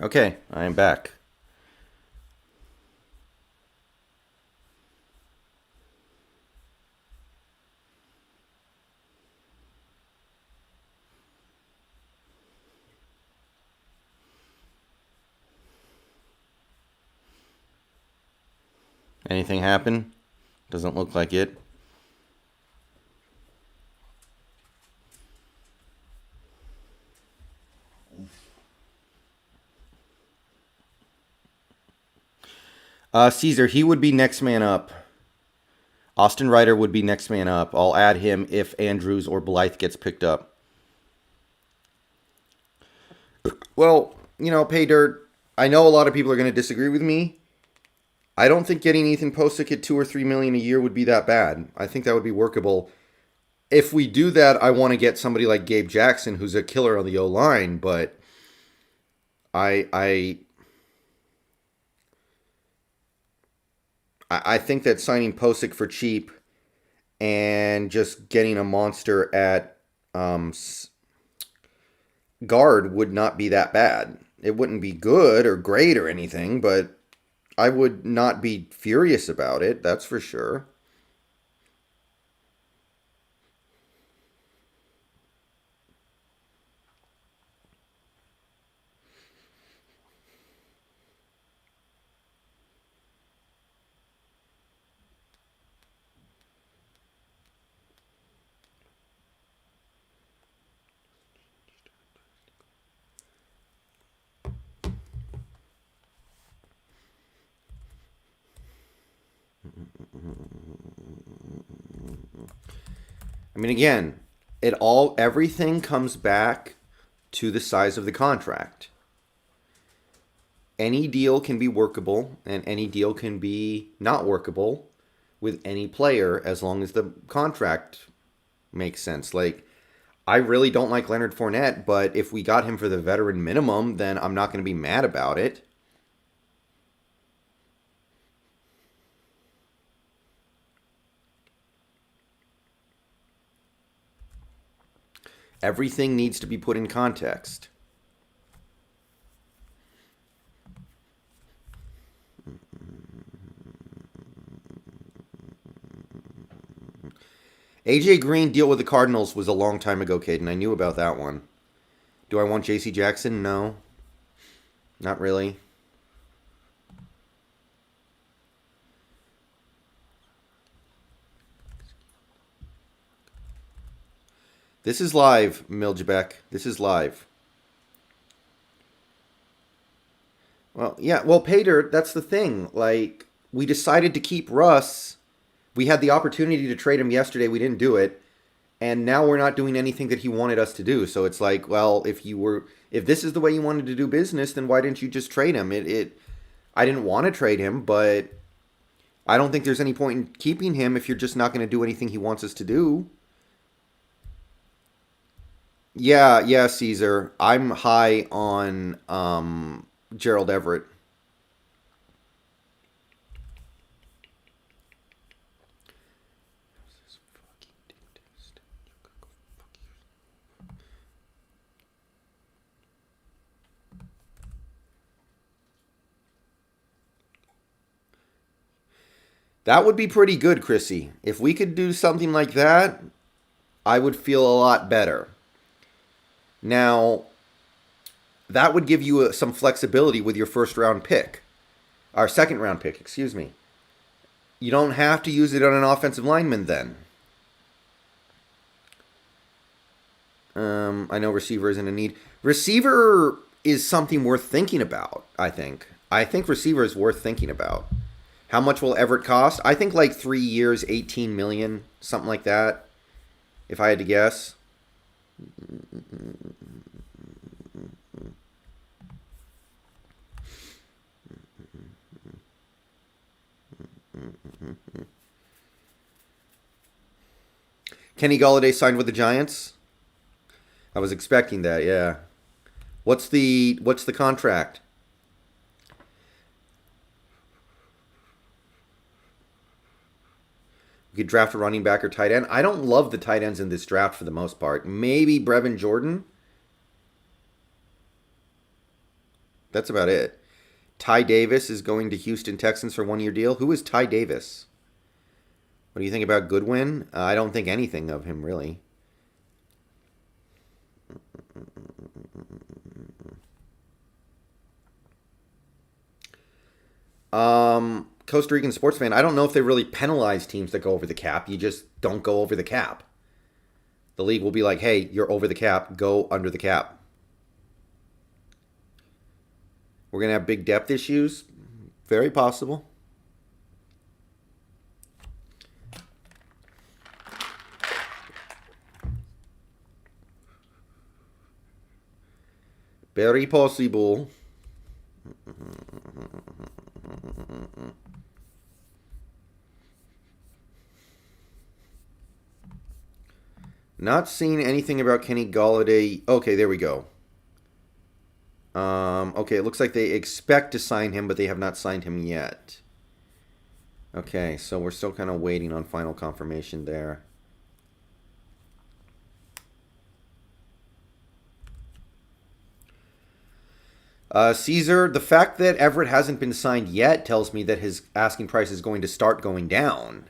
S1: Okay, I am back. Anything happen? Doesn't look like it. Caesar, he would be next man up. Austin Ryder would be next man up. I'll add him if Andrews or Blythe gets picked up. Well, pay dirt. I know a lot of people are going to disagree with me. I don't think getting Ethan Posick at $2 or $3 million a year would be that bad. I think that would be workable. If we do that, I want to get somebody like Gabe Jackson, who's a killer on the O line. But I think that signing Posick for cheap and just getting a monster at guard would not be that bad. It wouldn't be good or great or anything, but I would not be furious about it, that's for sure. I mean, again, everything comes back to the size of the contract. Any deal can be workable, and any deal can be not workable with any player as long as the contract makes sense. Like, I really don't like Leonard Fournette, but if we got him for the veteran minimum, then I'm not going to be mad about it. Everything needs to be put in context. AJ Green deal with the Cardinals was a long time ago, Caden. I knew about that one. Do I want JC Jackson? No. Not really. This is live, Miljabek. This is live. Well, yeah. Well, Pater, that's the thing. Like, we decided to keep Russ. We had the opportunity to trade him yesterday. We didn't do it. And now we're not doing anything that he wanted us to do. So it's like, well, if this is the way you wanted to do business, then why didn't you just trade him? I didn't want to trade him, but I don't think there's any point in keeping him if you're just not going to do anything he wants us to do. Yeah, Caesar. I'm high on Gerald Everett. That would be pretty good, Chrissy. If we could do something like that, I would feel a lot better. Now, that would give you some flexibility with your first round pick. Our second round pick, excuse me. You don't have to use it on an offensive lineman then. I know receiver isn't a need. Receiver is something worth thinking about, I think. I think receiver is worth thinking about. How much will Everett cost? I think like 3 years, $18 million, something like that, if I had to guess. Kenny Golladay signed with the Giants? I was expecting that, yeah. What's the contract? We could draft a running back or tight end. I don't love the tight ends in this draft for the most part. Maybe Brevin Jordan. That's about it. Ty Davis is going to Houston Texans for 1 year deal. Who is Ty Davis? What do you think about Goodwin? I don't think anything of him, really. Costa Rican sports fan. I don't know if they really penalize teams that go over the cap. You just don't go over the cap. The league will be like, hey, you're over the cap. Go under the cap. We're going to have big depth issues. Very possible. Very possible. Not seeing anything about Kenny Golladay. Okay, there we go. Okay, it looks like they expect to sign him, but they have not signed him yet. Okay, so we're still kind of waiting on final confirmation there. Caesar, the fact that Everett hasn't been signed yet tells me that his asking price is going to start going down.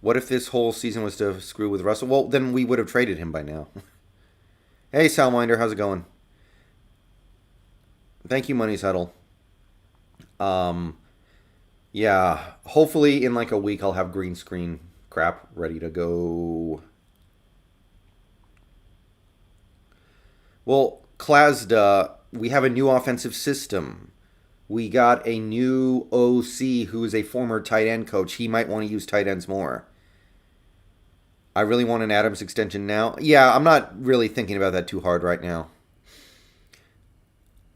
S1: What if this whole season was to screw with Russell? Well, then we would have traded him by now. Hey, Salminder, how's it going? Thank you, Money's Huddle. Yeah, hopefully in like a week I'll have green screen crap ready to go. Well, Klasda, we have a new offensive system. We got a new OC who is a former tight end coach. He might want to use tight ends more. I really want an Adams extension now. Yeah, I'm not really thinking about that too hard right now.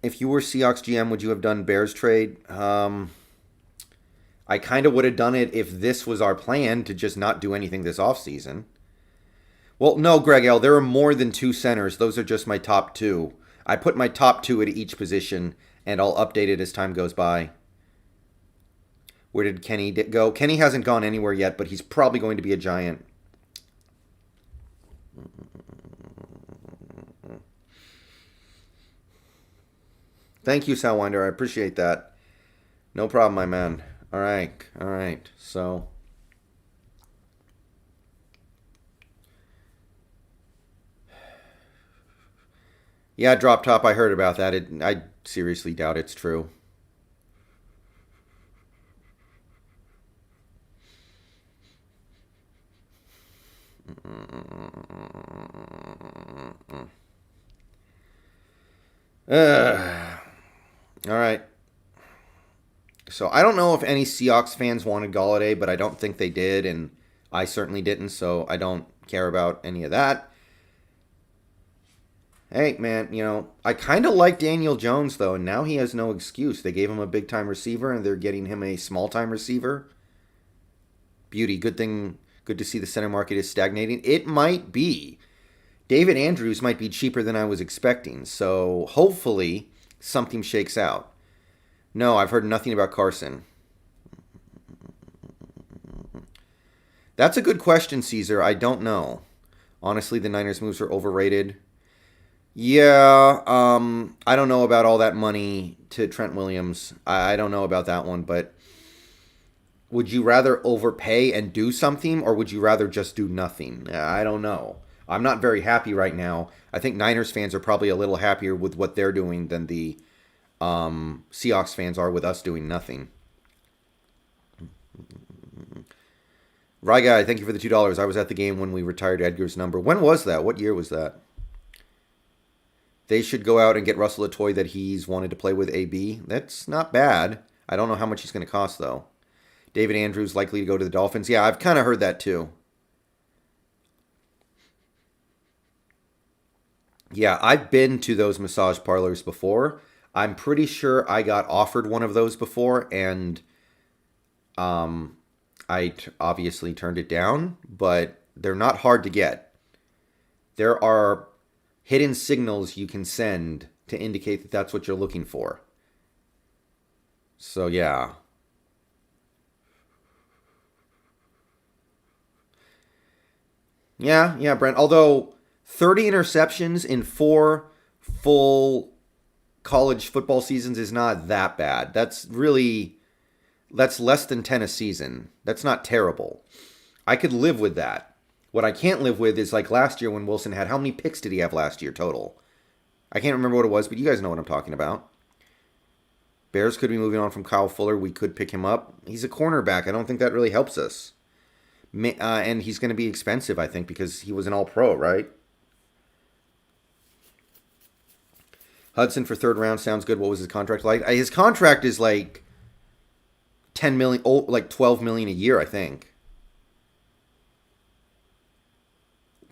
S1: If you were Seahawks GM, would you have done Bears trade? I kind of would have done it if this was our plan to just not do anything this offseason. Well, no, Greg L., there are more than 2 centers. Those are just my top 2. I put my top 2 at each position, and I'll update it as time goes by. Where did Kenny go? Kenny hasn't gone anywhere yet, but he's probably going to be a Giant. Thank you, Salwinder. I appreciate that. No problem, my man. All right. So, yeah, drop top. I heard about that. I seriously doubt it's true. All right. So I don't know if any Seahawks fans wanted Golladay, but I don't think they did, and I certainly didn't, so I don't care about any of that. Hey, man, I kind of like Daniel Jones, though, and now he has no excuse. They gave him a big-time receiver, and they're getting him a small-time receiver. Beauty. Good thing. Good to see the center market is stagnating. It might be. David Andrews might be cheaper than I was expecting, so hopefully something shakes out. No, I've heard nothing about Carson. That's a good question, Caesar. I don't know. Honestly, the Niners moves are overrated. Yeah, I don't know about all that money to Trent Williams. I don't know about that one, but would you rather overpay and do something, or would you rather just do nothing? I don't know. I'm not very happy right now. I think Niners fans are probably a little happier with what they're doing than the Seahawks fans are with us doing nothing. Ryguy, thank you for the $2. I was at the game when we retired Edgar's number. When was that? What year was that? They should go out and get Russell a toy that he's wanted to play with AB. That's not bad. I don't know how much he's going to cost, though. David Andrews likely to go to the Dolphins. Yeah, I've kind of heard that, too. Yeah, I've been to those massage parlors before. I'm pretty sure I got offered one of those before, and obviously turned it down, but they're not hard to get. There are hidden signals you can send to indicate that that's what you're looking for. So, yeah. Yeah, Brent. Although 30 interceptions in 4 full college football seasons is not that bad. That's less than 10 a season. That's not terrible. I could live with that. What I can't live with is like last year when Wilson had, how many picks did he have last year total? I can't remember what it was, but you guys know what I'm talking about. Bears could be moving on from Kyle Fuller. We could pick him up. He's a cornerback. I don't think that really helps us. And he's going to be expensive, I think, because he was an all-pro, right? Hudson for third round sounds good. What was his contract like? His contract is like 10 million, like 12 million a year, I think.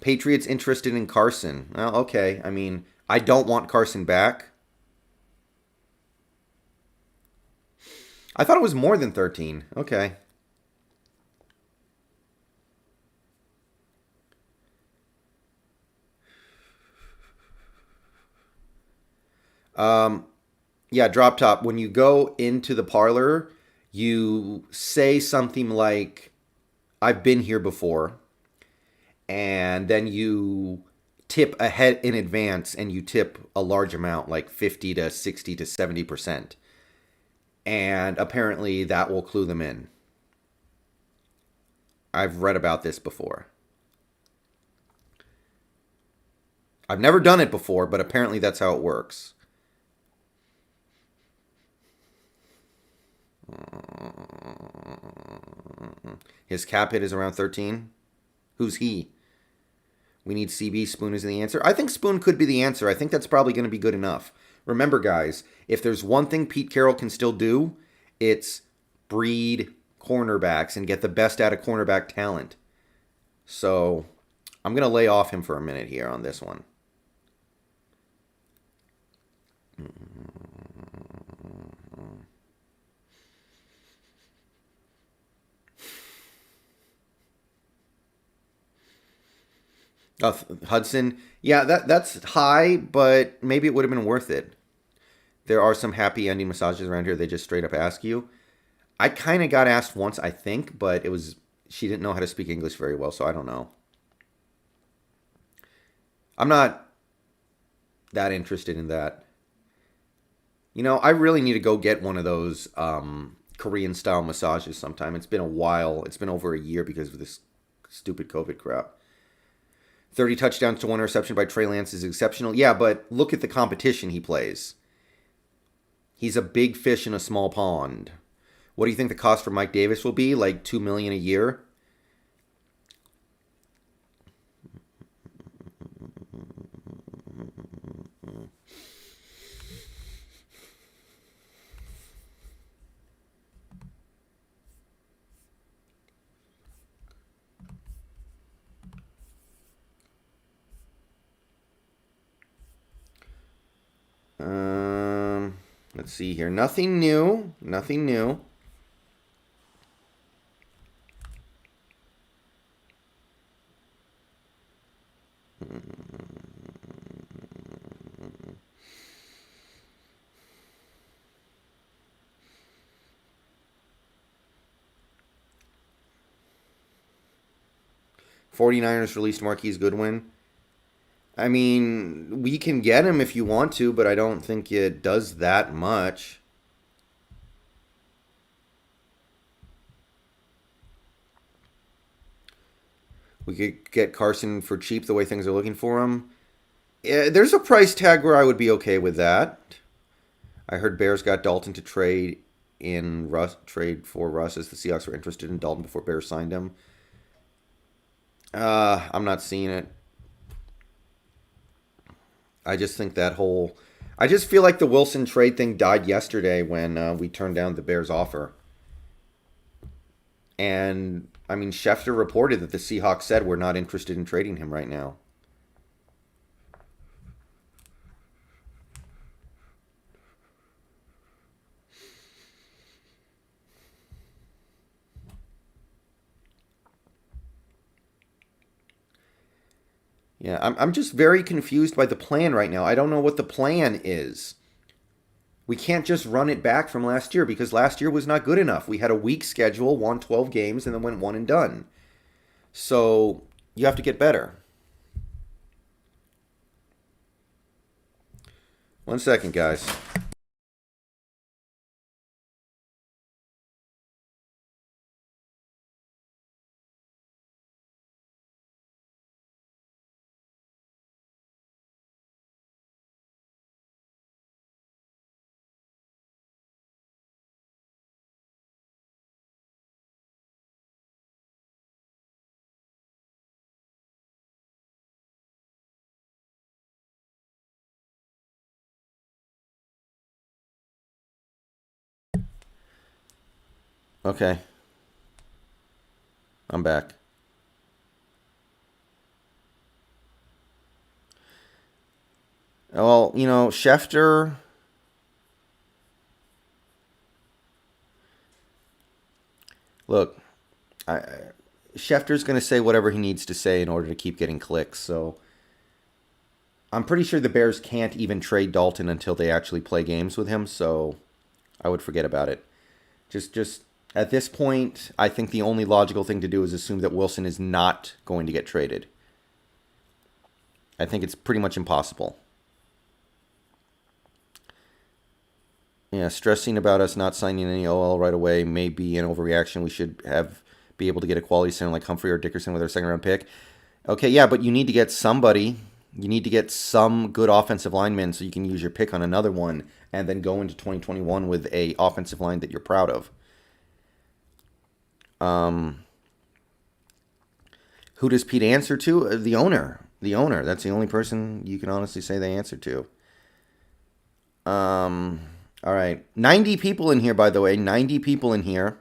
S1: Patriots interested in Carson. Well, okay. I mean, I don't want Carson back. I thought it was more than 13. Okay. Yeah, drop top. When you go into the parlor, you say something like, I've been here before. And then you tip ahead in advance and you tip a large amount, like 50 to 60 to 70%. And apparently that will clue them in. I've read about this before. I've never done it before, but apparently that's how it works. His cap hit is around 13. Who's he? We need CB. Spoon is the answer. I think Spoon could be the answer. I think that's probably going to be good enough. Remember, guys, if there's one thing Pete Carroll can still do, it's breed cornerbacks and get the best out of cornerback talent. So I'm going to lay off him for a minute here on this one. Hudson, yeah, that's high, but maybe it would have been worth it. There are some happy ending massages around here. They just straight up ask you. I kind of got asked once, I think, but she didn't know how to speak English very well, so I don't know. I'm not that interested in that. I really need to go get one of those Korean style massages sometime. It's been a while. It's been over a year because of this stupid COVID crap. 30 touchdowns to 1 interception by Trey Lance is exceptional. Yeah, but look at the competition he plays. He's a big fish in a small pond. What do you think the cost for Mike Davis will be? Like $2 million a year? Let's see here. Nothing new. Nothing new. '49ers released Marquise Goodwin. I mean, we can get him if you want to, but I don't think it does that much. We could get Carson for cheap the way things are looking for him. Yeah, there's a price tag where I would be okay with that. I heard Bears got Dalton to trade for Russ as the Seahawks were interested in Dalton before Bears signed him. I'm not seeing it. I just think I just feel like the Wilson trade thing died yesterday when we turned down the Bears offer. And, I mean, Schefter reported that the Seahawks said we're not interested in trading him right now. Yeah, I'm just very confused by the plan right now. I don't know what the plan is. We can't just run it back from last year because last year was not good enough. We had a weak schedule, won 12 games, and then went one and done. So You have to get better. 1 second, guys. Okay. I'm back. Well, you know, Schefter. Look, Schefter's going to say whatever he needs to say in order to keep getting clicks. So I'm pretty sure the Bears can't even trade Dalton until they actually play games with him. So I would forget about it. Just at this point, I think the only logical thing to do is assume that Wilson is not going to get traded. I think it's pretty much impossible. Yeah, stressing about us not signing any OL right away may be an overreaction. We should be able to get a quality center like Humphrey or Dickerson with our second round pick. Okay, yeah, but you need to get somebody. You need to get some good offensive linemen so you can use your pick on another one and then go into 2021 with a offensive line that you're proud of. Who does Pete answer to? The owner. The owner. That's the only person you can honestly say they answer to. All right. 90 people in here, by the way. 90 people in here.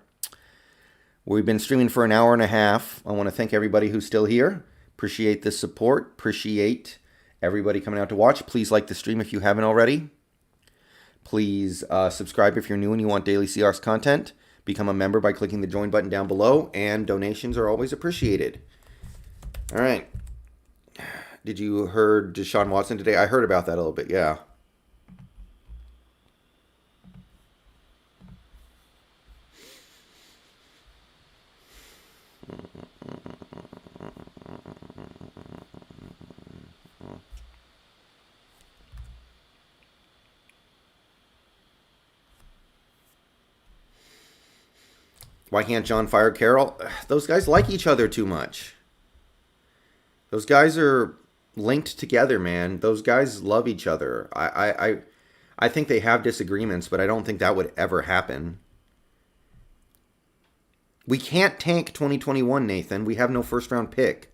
S1: We've been streaming for an hour and a half. I want to thank everybody who's still here. Appreciate the support. Appreciate everybody coming out to watch. Please like the stream if you haven't already. Please subscribe if you're new and you want daily Seahawks content. Become a member by clicking the join button down below. And donations are always appreciated. All right. Did you heard Deshaun Watson today? I heard about that a little bit, yeah. Why can't John fire Carroll? Those guys like each other too much. Those guys are linked together, man. Those guys love each other. I think they have disagreements, but I don't think that would ever happen. We can't tank 2021, Nathan. We have no first round pick.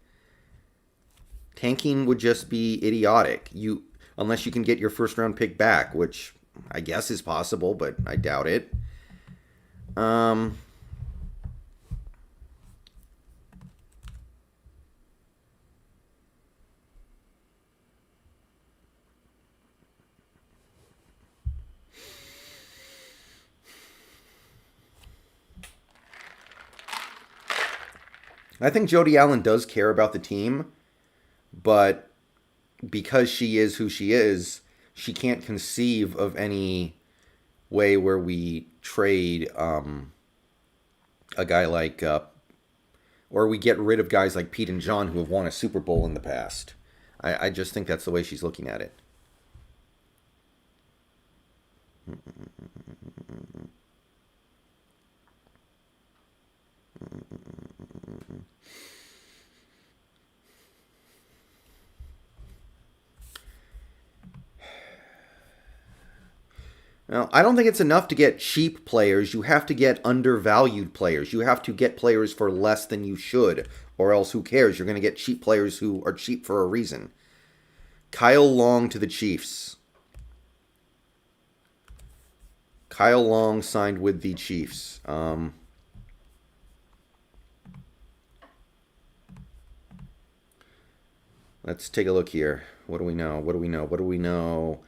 S1: Tanking would just be idiotic. Unless you can get your first round pick back, which I guess is possible, but I doubt it. I think Jody Allen does care about the team, but because she is who she is, she can't conceive of any way where we trade a guy like, or we get rid of guys like Pete and John who have won a Super Bowl in the past. I just think that's the way she's looking at it. Now, I don't think it's enough to get cheap players. You have to get undervalued players. You have to get players for less than you should, or else who cares? You're going to get cheap players who are cheap for a reason. Kyle Long to the Chiefs. Kyle Long signed with the Chiefs. Let's take a look here. What do we know? What do we know? What do we know?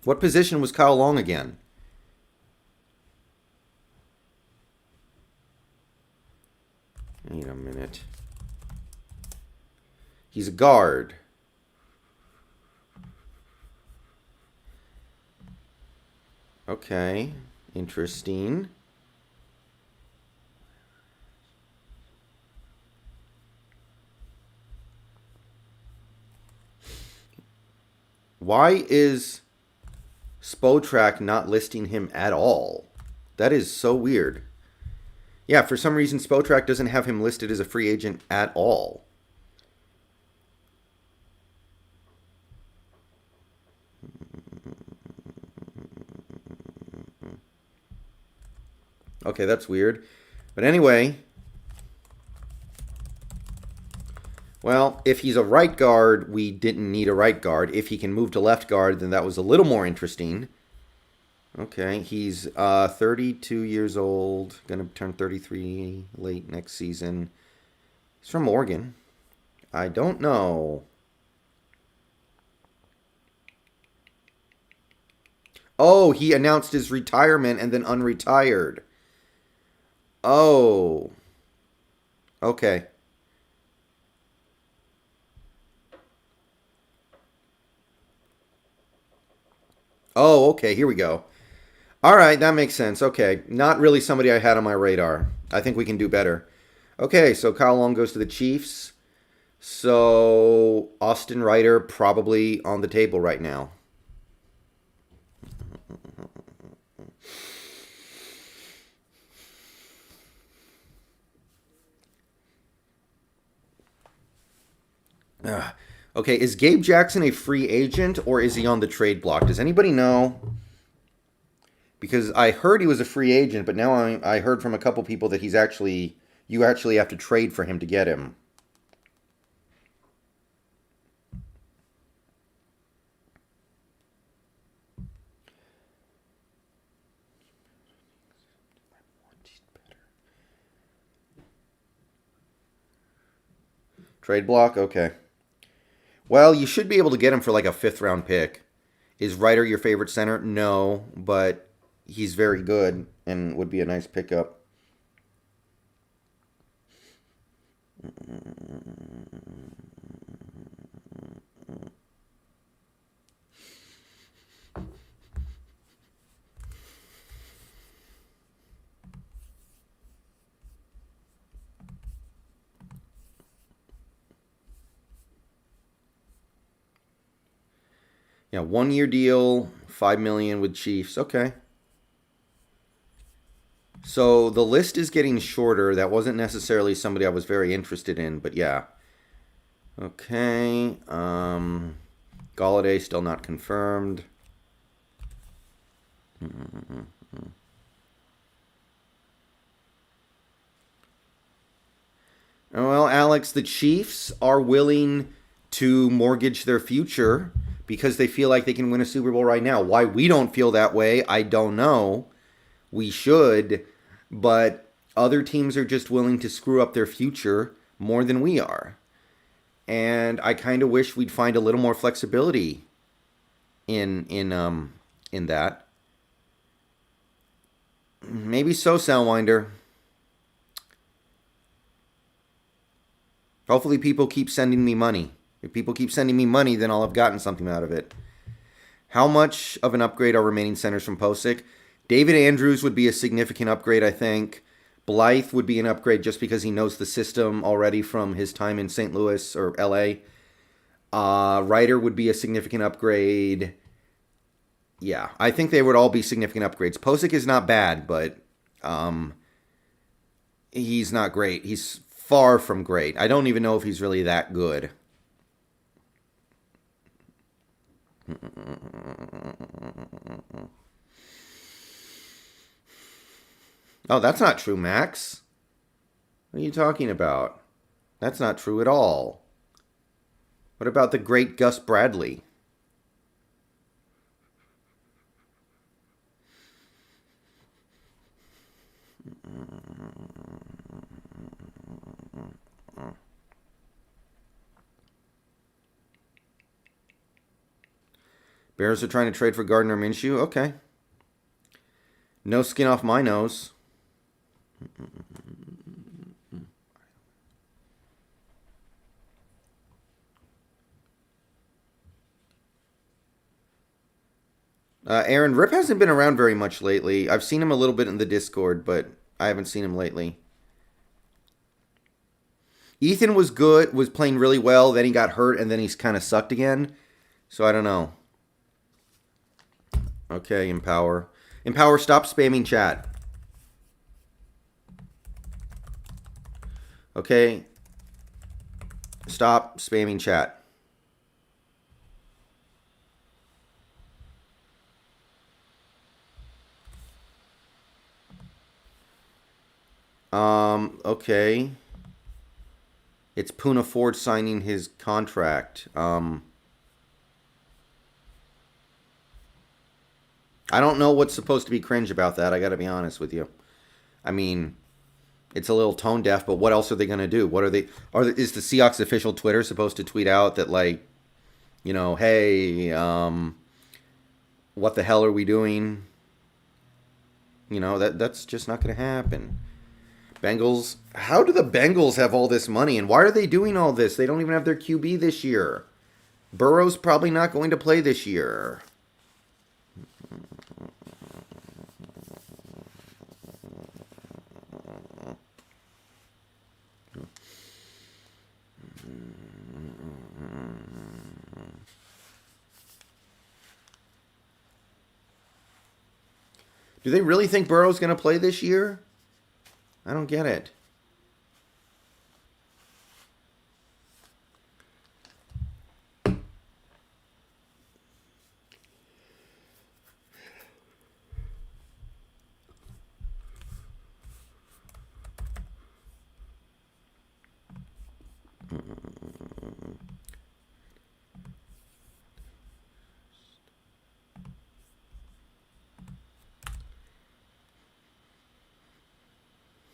S1: What position was Kyle Long again? Wait a minute. He's a guard. Okay. Interesting. Why is Spotrac not listing him at all? That is so weird. Yeah, for some reason Spotrac doesn't have him listed as a free agent at all. Okay, that's weird. But anyway, well, if he's a right guard, we didn't need a right guard. If he can move to left guard, then that was a little more interesting. Okay, he's 32 years old, going to turn 33 late next season. He's from Oregon. I don't know. Oh, he announced his retirement and then unretired. Oh. Okay. Oh, okay. Here we go. All right, that makes sense. Okay. Not really somebody I had on my radar. I think we can do better. Okay, so Kyle Long goes to the Chiefs. So Austin Ryder probably on the table right now. Okay, is Gabe Jackson a free agent or is he on the trade block? Does anybody know? Because I heard he was a free agent, but now I heard from a couple people that you actually have to trade for him to get him. Trade block? Okay. Well, you should be able to get him for like a 5th round pick. Is Ryder your favorite center? No, but he's very good and would be a nice pickup. Yeah, 1-year deal, $5 million with Chiefs. Okay. So the list is getting shorter. That wasn't necessarily somebody I was very interested in, but yeah. Okay. Galladay still not confirmed. Well, Alex, the Chiefs are willing to mortgage their future because they feel like they can win a Super Bowl right now. Why we don't feel that way, I don't know. We should, but other teams are just willing to screw up their future more than we are. And I kind of wish we'd find a little more flexibility in that. Maybe so, Soundwinder. Hopefully people keep sending me money. If people keep sending me money, then I'll have gotten something out of it. How much of an upgrade are remaining centers from Posick? David Andrews would be a significant upgrade, I think. Blythe would be an upgrade just because he knows the system already from his time in St. Louis or LA. Ryder would be a significant upgrade. Yeah, I think they would all be significant upgrades. Posick is not bad, but he's not great. He's far from great. I don't even know if he's really that good. Oh, that's not true, Max. What are you talking about? That's not true at all. What about the great Gus Bradley? Bears are trying to trade for Gardner Minshew? Okay. No skin off my nose. Aaron, Rip hasn't been around very much lately. I've seen him a little bit in the Discord, but I haven't seen him lately. Ethan was good, was playing really well, then he got hurt, and then he's kind of sucked again. So I don't know. Okay, Empower. Empower, stop spamming chat. Okay. Stop spamming chat. Okay. It's Puna Ford signing his contract. I don't know what's supposed to be cringe about that. I got to be honest with you. I mean, it's a little tone deaf, but what else are they going to do? What are they? Is the Seahawks official Twitter supposed to tweet out that like, hey, what the hell are we doing? That's just not going to happen. Bengals. How do the Bengals have all this money, and why are they doing all this? They don't even have their QB this year. Burrow's probably not going to play this year. Do they really think Burrow's going to play this year? I don't get it.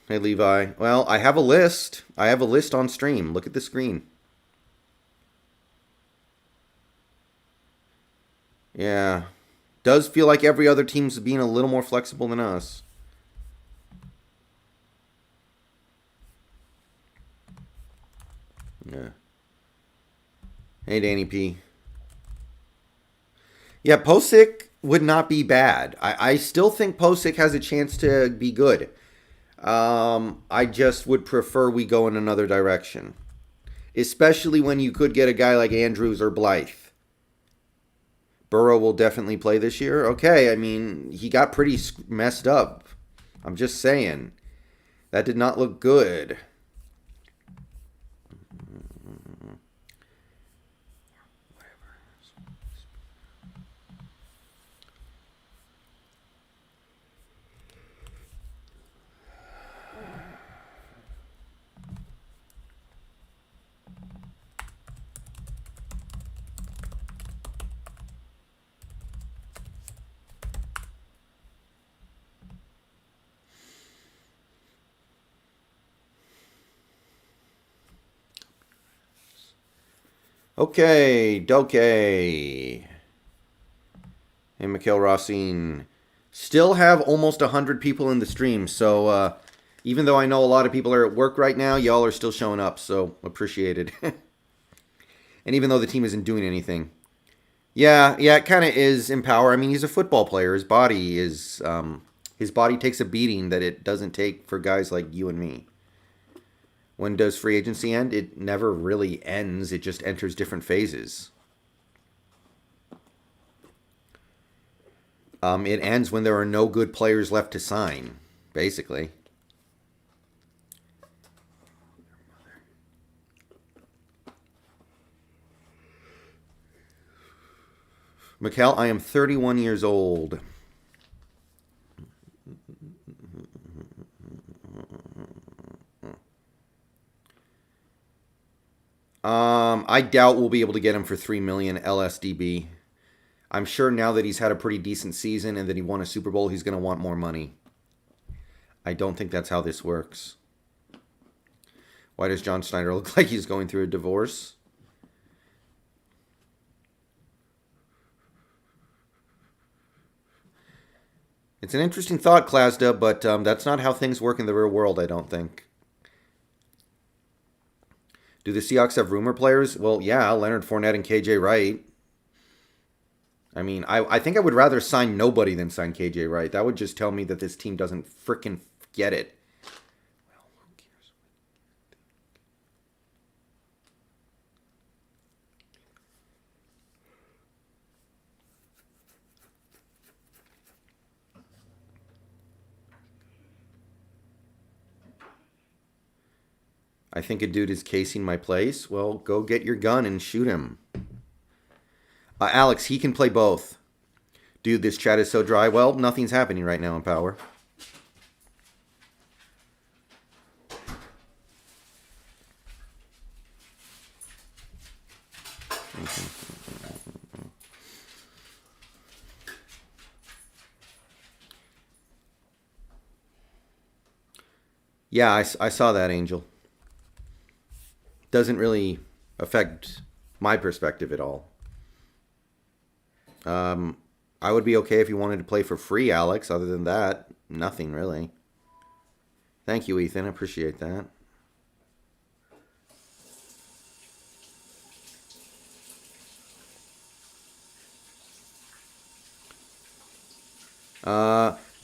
S1: Hey, Levi. Well, I have a list. I have a list on stream. Look at the screen. Yeah. Does feel like every other team's being a little more flexible than us. Yeah. Hey, Danny P. Yeah, Posick would not be bad. I still think Posick has a chance to be good. I just would prefer we go in another direction. Especially when you could get a guy like Andrews or Blythe. Burrow will definitely play this year. Okay, I mean, he got pretty messed up. I'm just saying. That did not look good. Okay, Doke. Hey, Mikel Racine. Still have almost 100 people in the stream, so even though I know a lot of people are at work right now, y'all are still showing up, so appreciated. And even though the team isn't doing anything. Yeah, it kind of is Empower. I mean, he's a football player. His body takes a beating that it doesn't take for guys like you and me. When does free agency end? It never really ends. It just enters different phases. It ends when there are no good players left to sign, basically. Mikel, I am 31 years old. I doubt we'll be able to get him for $3 million LSDB. I'm sure now that he's had a pretty decent season and that he won a Super Bowl, he's going to want more money. I don't think that's how this works. Why does John Schneider look like he's going through a divorce? It's an interesting thought, Klasda, but that's not how things work in the real world, I don't think. Do the Seahawks have rumor players? Well, yeah, Leonard Fournette and KJ Wright. I mean, I think I would rather sign nobody than sign KJ Wright. That would just tell me that this team doesn't frickin' get it. Well, who cares? I think a dude is casing my place. Well, go get your gun and shoot him. Alex, he can play both. Dude, this chat is so dry. Well, nothing's happening right now in Power. Yeah, I saw that, Angel. Doesn't really affect my perspective at all. I would be okay if you wanted to play for free, Alex. Other than that, nothing really. Thank you, Ethan. I appreciate that.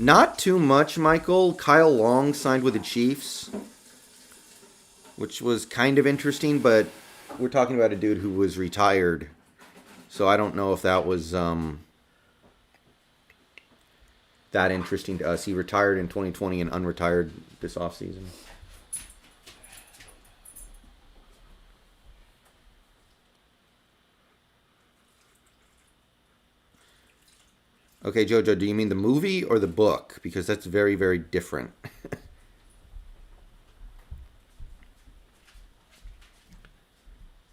S1: Not too much, Michael. Kyle Long signed with the Chiefs, which was kind of interesting, but we're talking about a dude who was retired. So I don't know if that was that interesting to us. He retired in 2020 and unretired this offseason. Okay, Jojo, do you mean the movie or the book? Because that's very, very different.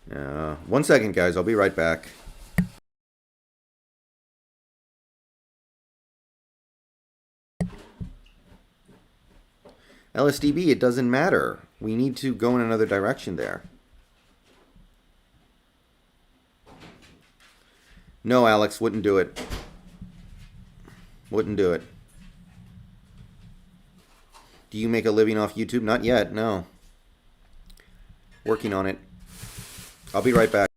S1: 1 second, guys. I'll be right back. LSDB, it doesn't matter. We need to go in another direction there. No, Alex, wouldn't do it. Wouldn't do it. Do you make a living off YouTube? Not yet, no. Working on it. I'll be right back.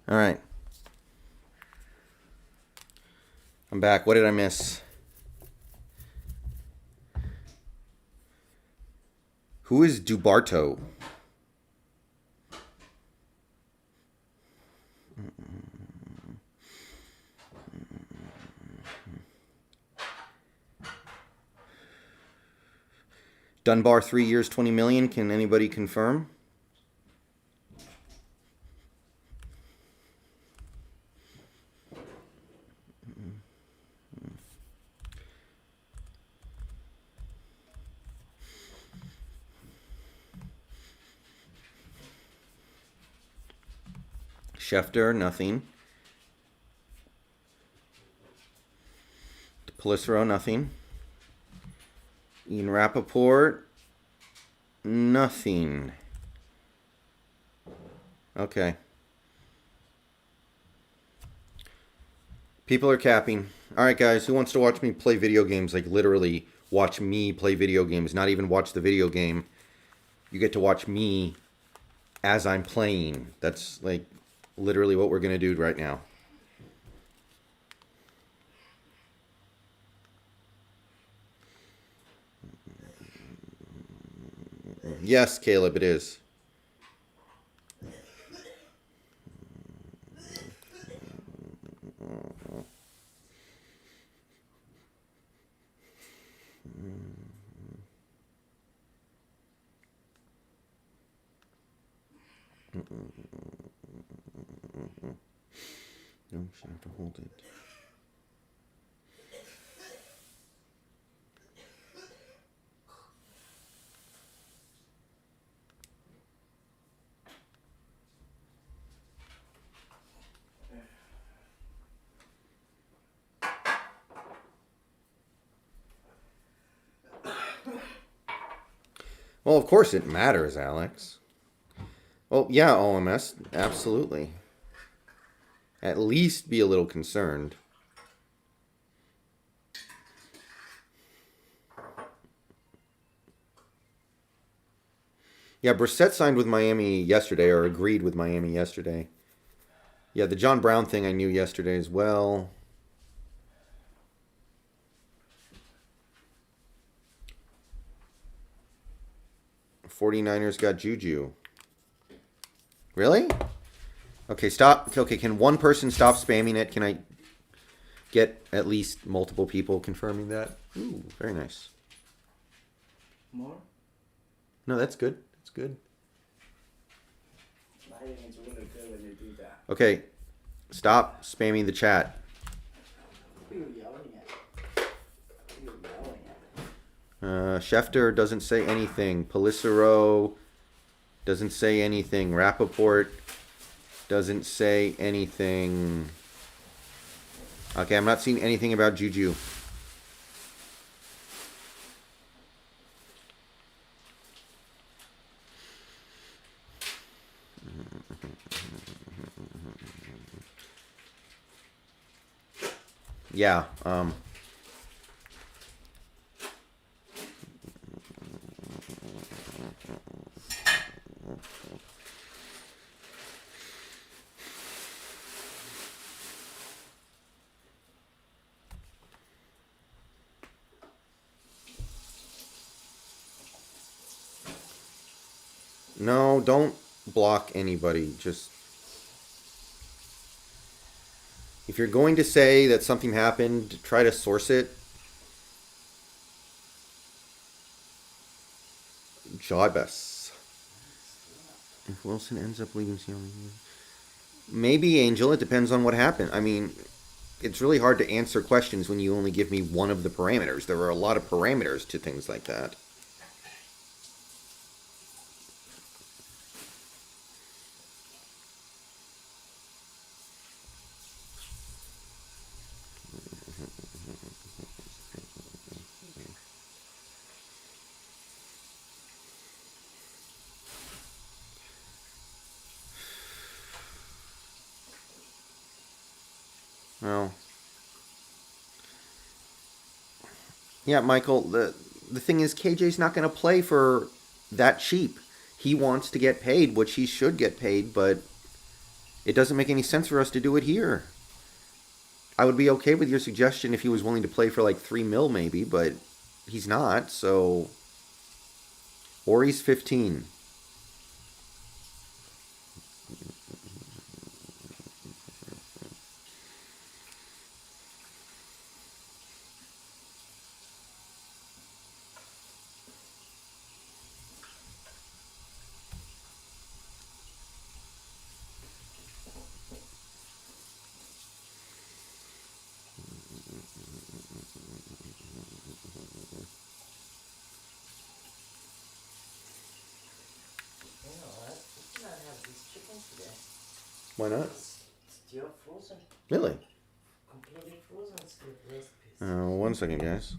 S1: All right. I'm back. What did I miss? Who is Dubarto? Dunbar, 3 years, 20 million. Can anybody confirm? Schefter, nothing. Policero, nothing. Ian Rappaport, nothing. Okay. People are capping. All right, guys, who wants to watch me play video games? Like, literally watch me play video games, not even watch the video game. You get to watch me as I'm playing. That's, like, literally what we're going to do right now. Yes, Caleb, it is. No, she have to hold it. Well, of course it matters, Alex. Well, yeah, OMS, absolutely. At least be a little concerned. Yeah, Brissett signed with Miami yesterday, or agreed with Miami yesterday. Yeah, the John Brown thing I knew yesterday as well. '49ers got Juju. Really? Okay, stop. Okay, can one person stop spamming it? Can I get at least multiple people confirming that? Ooh, very nice.
S2: More?
S1: No, that's good. That's good.
S2: It's really good when you do that.
S1: Okay, stop spamming the chat.
S2: Who are you yelling at? Who are you yelling at?
S1: Schefter doesn't say anything. Pelissero doesn't say anything. Rappaport doesn't say anything. Okay, I'm not seeing anything about Juju. Yeah, no, don't block anybody. Just if you're going to say that something happened, try to source it. Jibus. If Wilson ends up leaving Sioux, maybe Angel. It depends on what happened. I mean, it's really hard to answer questions when you only give me one of the parameters. There are a lot of parameters to things like that. Well, yeah, Michael, the thing is KJ's not going to play for that cheap. He wants to get paid, which he should get paid, but it doesn't make any sense for us to do it here. I would be okay with your suggestion if he was willing to play for like 3 mil maybe, but he's not, so or he's 15. Why not?
S2: Still frozen.
S1: Really?
S2: Completely frozen. Still recipes.
S1: 1 second, guys.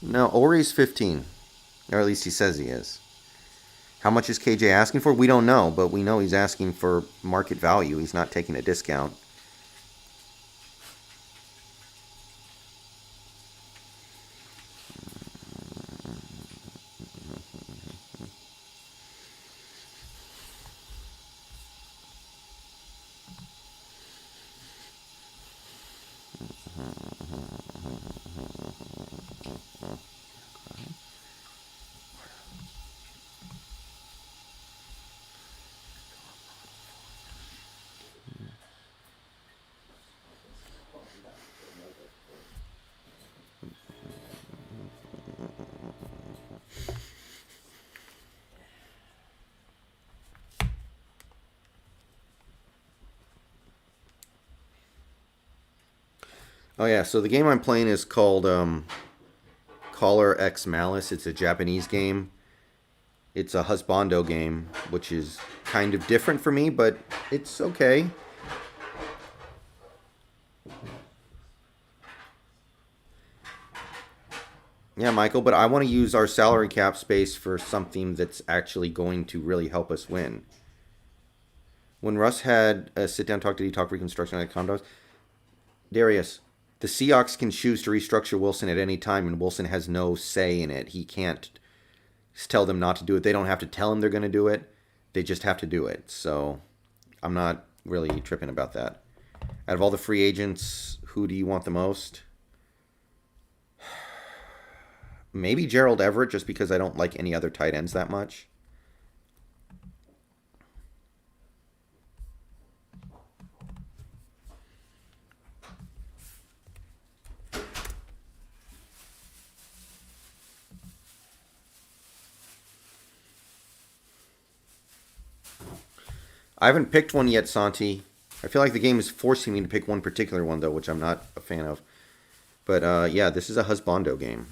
S1: No, Ori's 15. Or at least he says he is. How much is KJ asking for? We don't know, but we know he's asking for market value. He's not taking a discount. Oh yeah, so the game I'm playing is called Caller X Malice. It's a Japanese game. It's a husbando game, which is kind of different for me, but it's okay. Yeah, Michael, but I want to use our salary cap space for something that's actually going to really help us win. When Russ had a sit down talk, did he talk reconstruction like condos? Darius, the Seahawks can choose to restructure Wilson at any time, and Wilson has no say in it. He can't tell them not to do it. They don't have to tell him they're going to do it. They just have to do it. So I'm not really tripping about that. Out of all the free agents, who do you want the most? Maybe Gerald Everett, just because I don't like any other tight ends that much. I haven't picked one yet, Santee. I feel like the game is forcing me to pick one particular one, though, which I'm not a fan of. But yeah, this is a husbando game.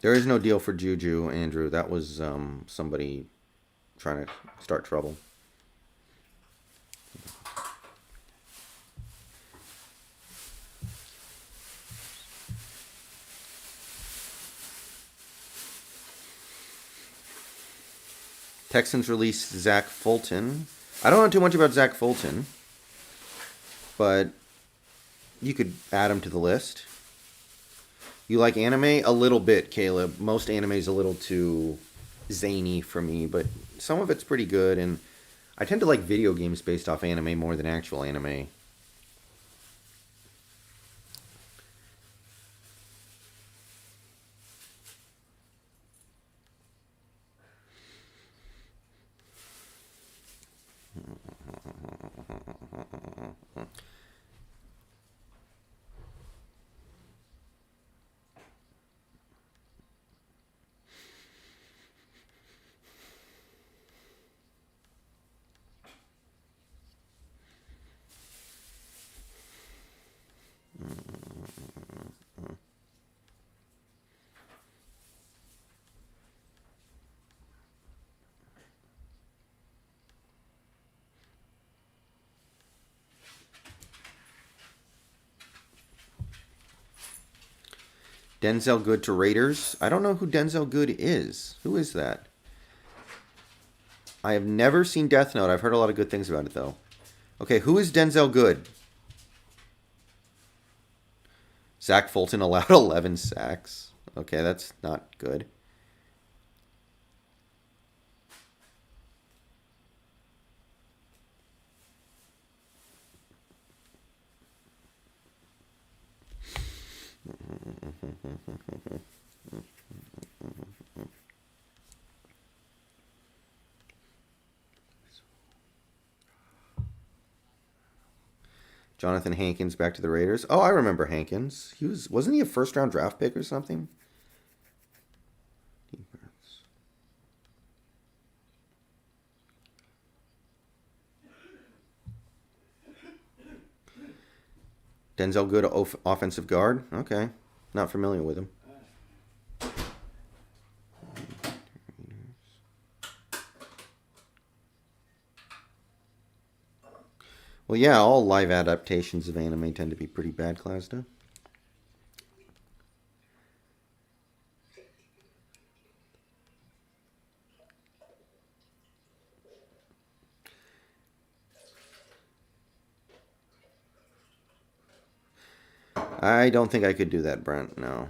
S1: There is no deal for Juju, Andrew. That was somebody trying to start trouble. Texans released Zach Fulton. I don't know too much about Zach Fulton, but you could add him to the list. You like anime? A little bit, Caleb. Most anime is a little too zany for me, but some of it's pretty good, and I tend to like video games based off anime more than actual anime. Denzel Good to Raiders. I don't know who Denzel Good is. Who is that? I have never seen Death Note. I've heard a lot of good things about it, though. Okay, who is Denzel Good? Zach Fulton allowed 11 sacks. Okay, that's not good. Jonathan Hankins back to the Raiders. Oh, I remember Hankins. Wasn't he a first round draft pick or something? Denzel Good, offensive guard. Okay, not familiar with him. Well, yeah, all live adaptations of anime tend to be pretty bad, Klasda. I don't think I could do that, Brent. No.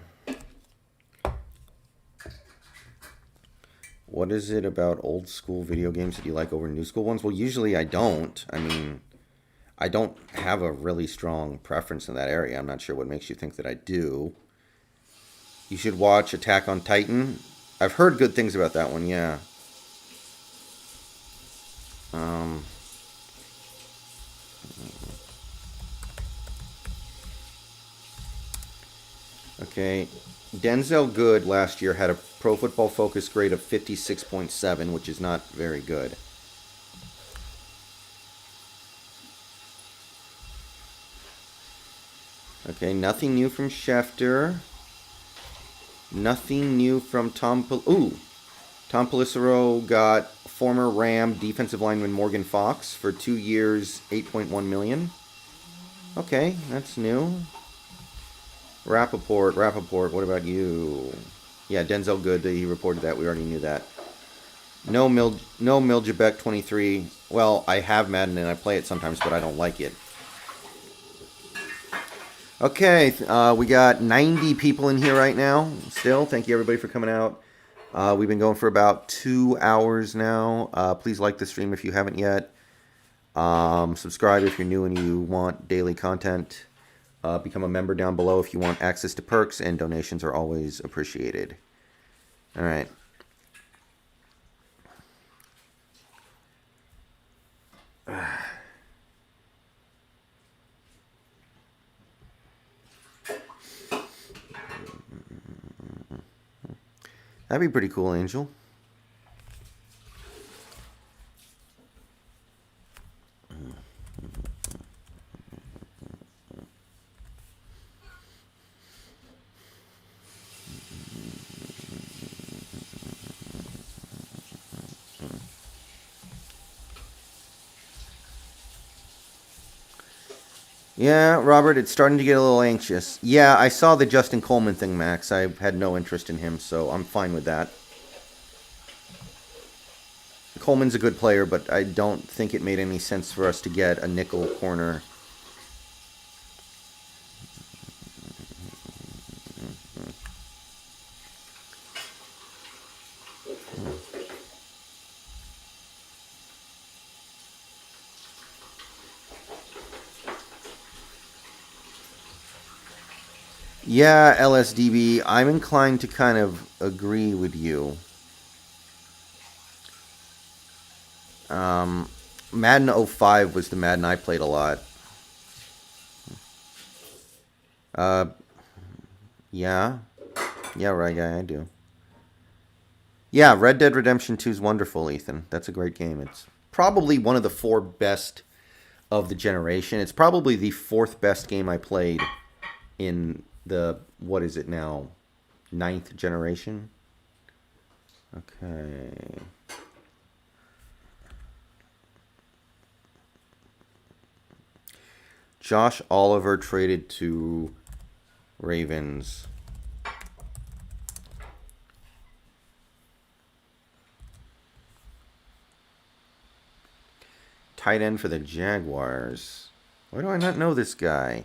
S1: What is it about old school video games that you like over new school ones? Well, usually I don't. I mean, I don't have a really strong preference in that area. I'm not sure what makes you think that I do. You should watch Attack on Titan. I've heard good things about that one, yeah. Okay. Denzel Good last year had a Pro Football Focus grade of 56.7, which is not very good. Okay, nothing new from Schefter. Nothing new from Tom Pelissero got former Ram defensive lineman Morgan Fox for 2 years, $8.1 million. Okay, that's new. Rappaport, what about you? Yeah, Denzel Good, he reported that. We already knew that. No Miljabek 23. Well, I have Madden and I play it sometimes, but I don't like it. Okay, we got 90 people in here right now. Still, thank you everybody for coming out. We've been going for about 2 hours now. Please like the stream if you haven't yet. Subscribe if you're new and you want daily content. Become a member down below if you want access to perks, and donations are always appreciated. All right. That'd be pretty cool, Angel. Yeah, Robert, it's starting to get a little anxious. Yeah, I saw the Justin Coleman thing, Max. I had no interest in him, so I'm fine with that. Coleman's a good player, but I don't think it made any sense for us to get a nickel corner. Yeah, LSDB, I'm inclined to kind of agree with you. Madden 05 was the Madden I played a lot. Yeah. Yeah, Ryguy, I do. Yeah, Red Dead Redemption 2 is wonderful, Ethan. That's a great game. It's probably one of the 4 best of the generation. It's probably the 4th best game I played in the, what is it now, 9th generation? Okay. Josh Oliver traded to Ravens. Tight end for the Jaguars. Why do I not know this guy?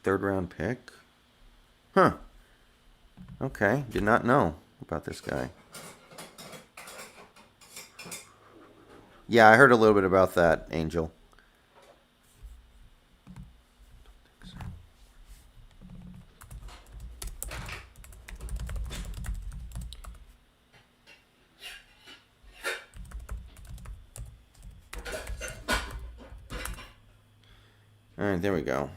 S1: 3rd round pick? Huh. Okay, did not know about this guy. Yeah, I heard a little bit about that, Angel. All right, there we go.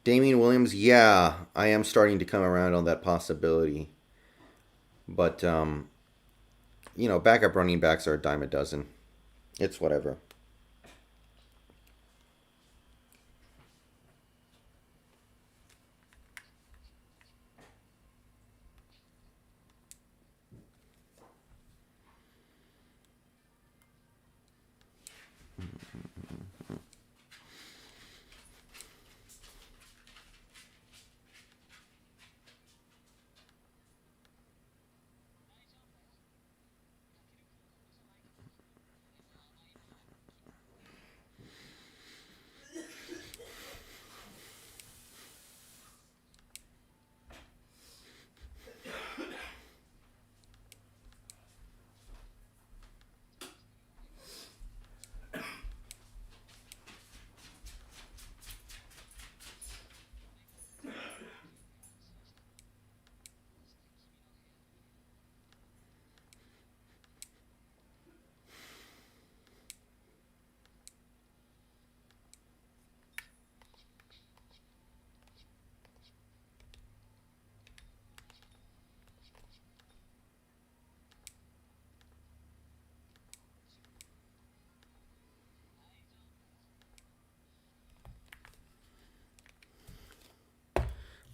S1: Damian Williams, yeah, I am starting to come around on that possibility. But, you know, backup running backs are a dime a dozen. It's whatever.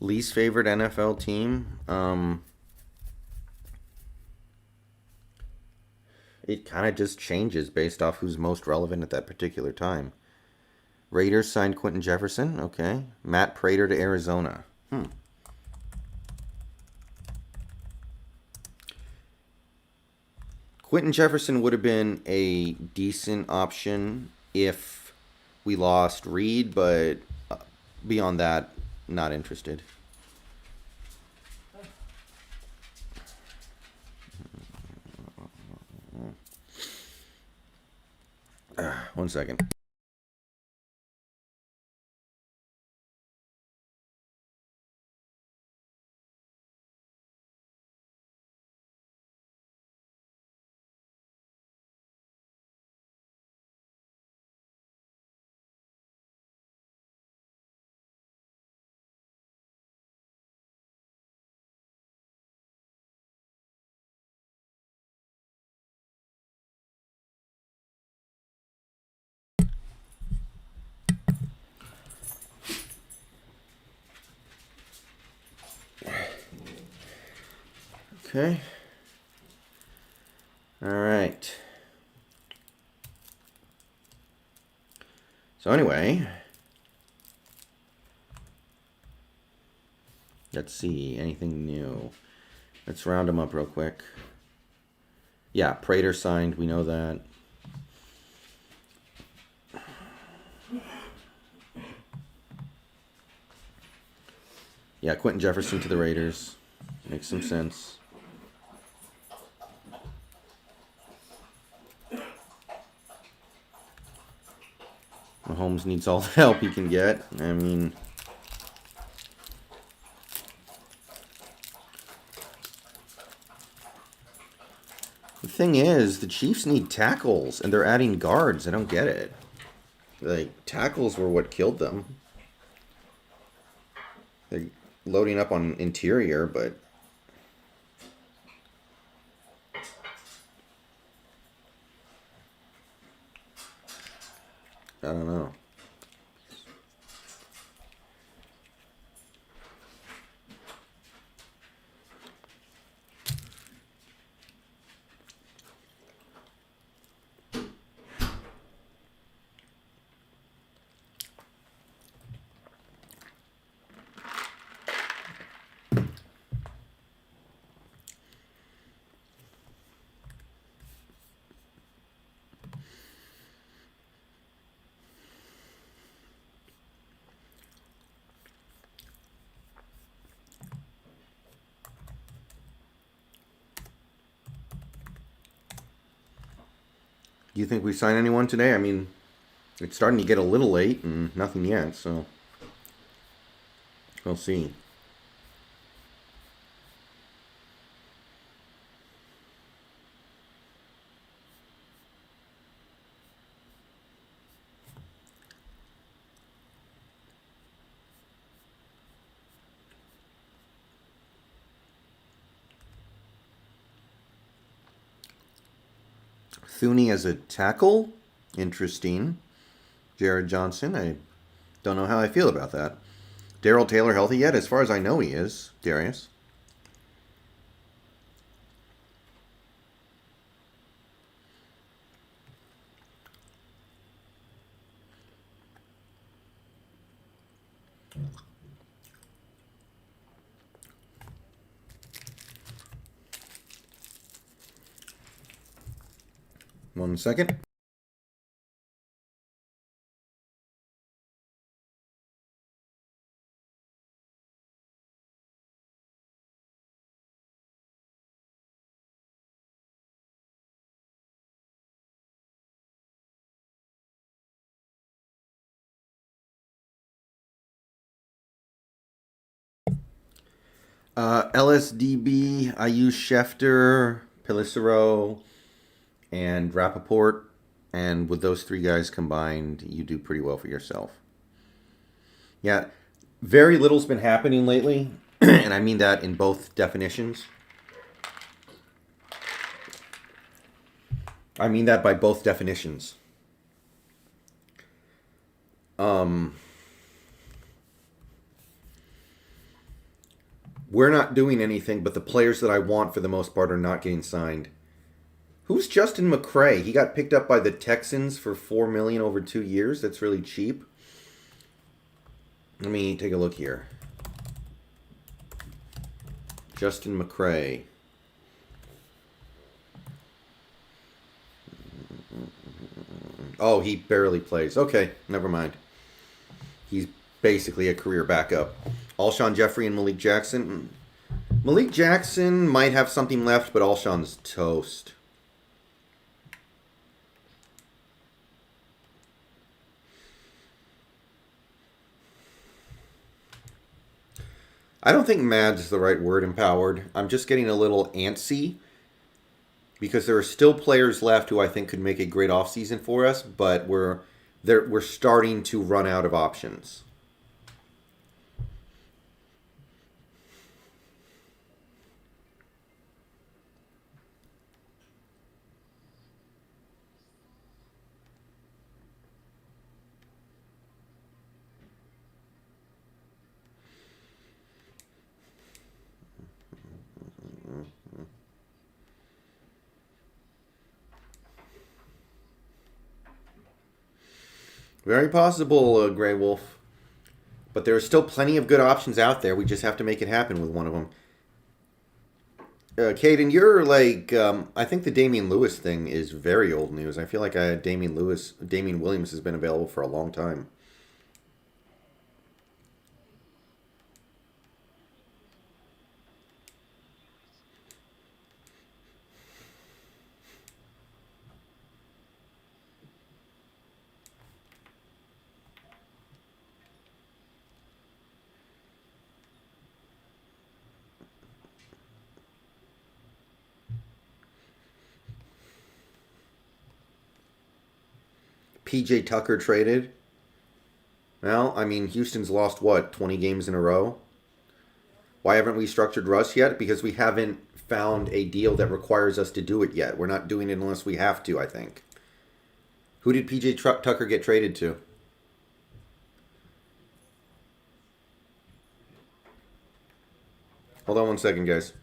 S1: least favorite NFL team. It kind of just changes based off who's most relevant at that particular time. Raiders signed Quentin Jefferson. Okay. Matt Prater to Arizona. Quentin Jefferson would have been a decent option if we lost Reed, but beyond that, not interested. One second. Okay. All right. So anyway, let's see. Anything new? Let's round them up real quick. Yeah, Prater signed. We know that. Yeah, Quentin Jefferson to the Raiders. Makes some sense. Mahomes needs all the help he can get. I mean, the thing is, the Chiefs need tackles, and they're adding guards. I don't get it. Like, tackles were what killed them. They're loading up on interior, but I don't know. Do you think we sign anyone today? I mean, it's starting to get a little late and nothing yet, so we'll see. Thuney as a tackle? Interesting. Jared Johnson? I don't know how I feel about that. Darrell Taylor healthy yet? As far as I know he is. Darius. One second. LSDB, I use Schefter, Pelissero, and Rappaport. And with those three guys combined, you do pretty well for yourself. Yeah, very little's been happening lately, and I mean that in both definitions. I mean that by both definitions. we're not doing anything, but the players that I want for the most part are not getting signed. Who's Justin McCray? He got picked up by the Texans for $4 million over 2 years. That's really cheap. Let me take a look here. Justin McCray. Oh, he barely plays. Okay, never mind. He's basically a career backup. Alshon Jeffrey and Malik Jackson. Malik Jackson might have something left, but Alshon's toast. I don't think mad's the right word, empowered. I'm just getting a little antsy because there are still players left who I think could make a great offseason for us, but we're starting to run out of options. Very possible, Grey Wolf. But there are still plenty of good options out there. We just have to make it happen with one of them. Caden, you're like, I think the Damian Lewis thing is very old news. I feel like Damian Williams has been available for a long time. PJ Tucker traded. Well, I mean, Houston's lost, what, 20 games in a row? Why haven't we structured Russ yet? Because we haven't found a deal that requires us to do it yet. We're not doing it unless we have to, I think. Who did PJ Tucker get traded to? Hold on one second, guys.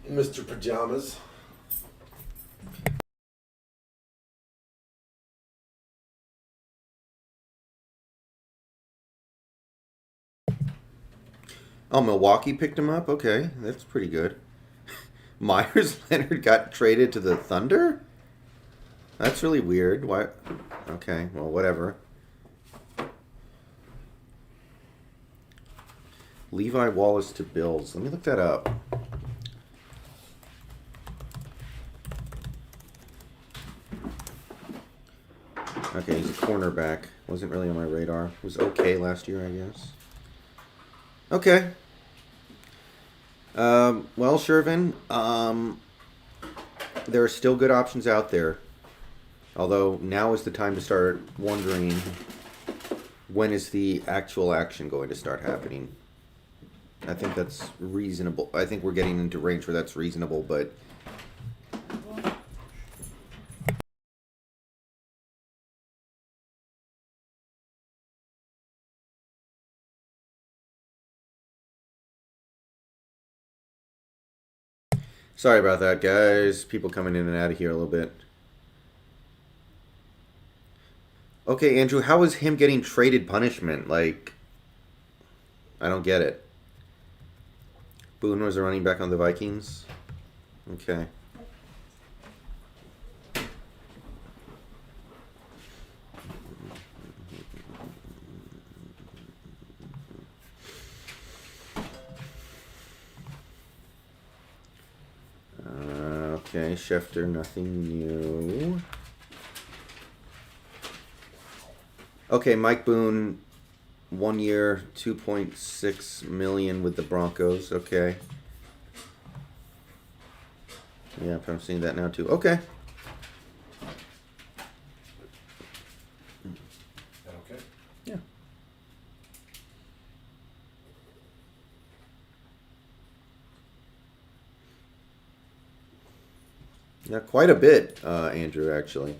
S3: Mr. Pajamas.
S1: Oh, Milwaukee picked him up? Okay, that's pretty good. Myers Leonard got traded to the Thunder? That's really weird. Why? Okay, well, whatever. Levi Wallace to Bills. Let me look that up. Okay, he's a cornerback. Wasn't really on my radar. Was okay last year, I guess. Okay. Well, Shervin, there are still good options out there. Although now is the time to start wondering when is the actual action going to start happening. I think that's reasonable. I think we're getting into range where that's reasonable, but... Sorry about that, guys. People coming in and out of here a little bit. Okay, Andrew, how is him getting traded punishment? Like, I don't get it. Boone was a running back on the Vikings? Okay. Okay, Schefter, nothing new. Okay, Mike Boone, 1 year, 2.6 million with the Broncos. Okay. Yeah, I'm seeing that now too. Okay.
S3: Okay.
S1: Yeah. Yeah, quite a bit, Andrew, actually.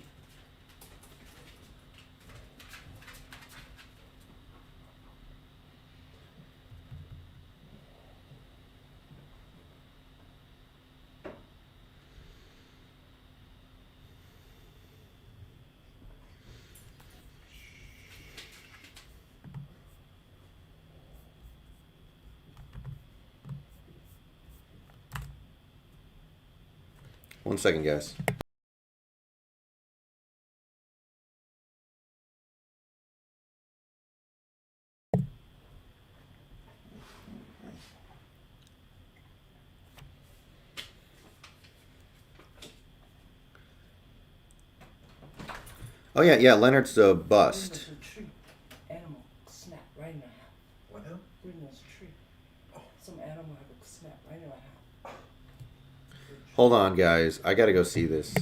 S1: One second, guys. Oh, yeah, Leonard's a bust.
S2: There's a tree. Animal snap right in the house.
S3: What now?
S2: There's a tree. Some animal have a snap right in the house.
S1: Hold on, guys. I gotta go see this.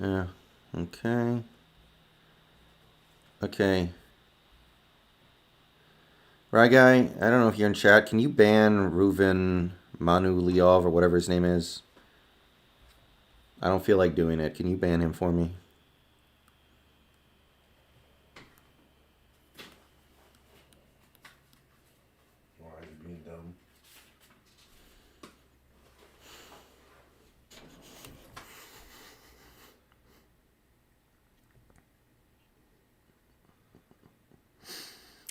S1: Yeah. Okay. Okay. Ryguy, I don't know if you're in chat. Can you ban Reuven Manuliov or whatever his name is? I don't feel like doing it. Can you ban him for me?
S3: Why are you being dumb?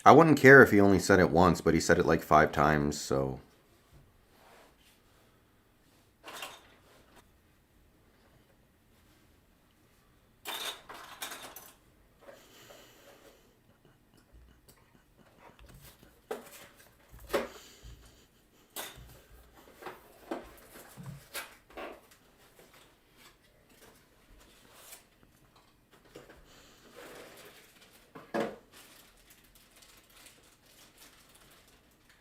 S1: I wouldn't care if he only said it once, but he said it like 5 times, so...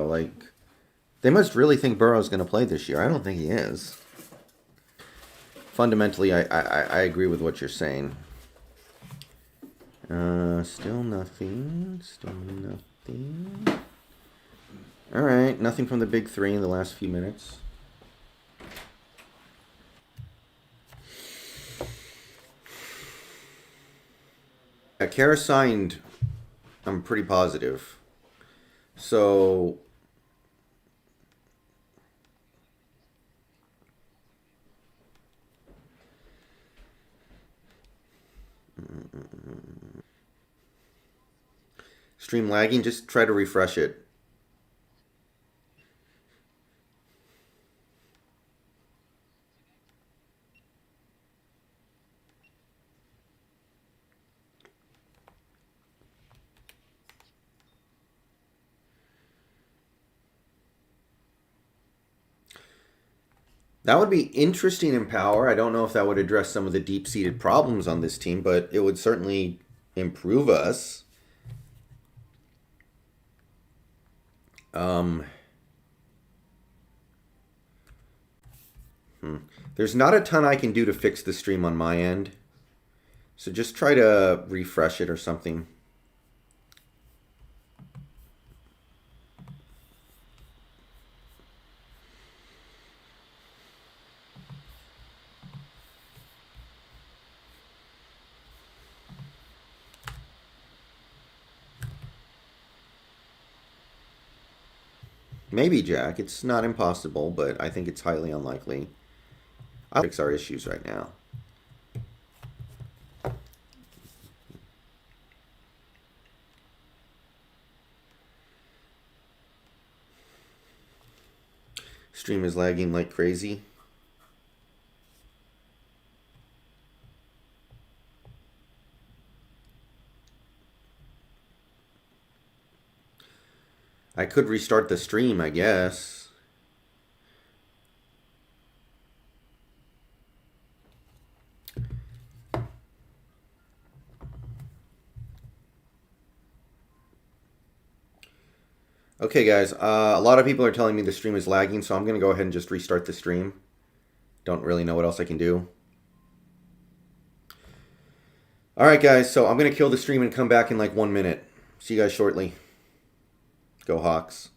S1: Like, they must really think Burrow's going to play this year. I don't think he is. Fundamentally, I agree with what you're saying. Still nothing. Still nothing. Alright, nothing from the big three in the last few minutes. Kara signed, I'm pretty positive. So... Stream lagging, just try to refresh it. That would be interesting in power. I don't know if that would address some of the deep-seated problems on this team, but it would certainly improve us. There's not a ton I can do to fix the stream on my end. So just try to refresh it or something. Maybe Jack. It's not impossible, but I think it's highly unlikely. I'll fix our issues right now. Stream is lagging like crazy. I could restart the stream, I guess. Okay, guys. A lot of people are telling me the stream is lagging, so I'm going to go ahead and just restart the stream. Don't really know what else I can do. Alright, guys. So I'm going to kill the stream and come back in like 1 minute. See you guys shortly. Go Hawks.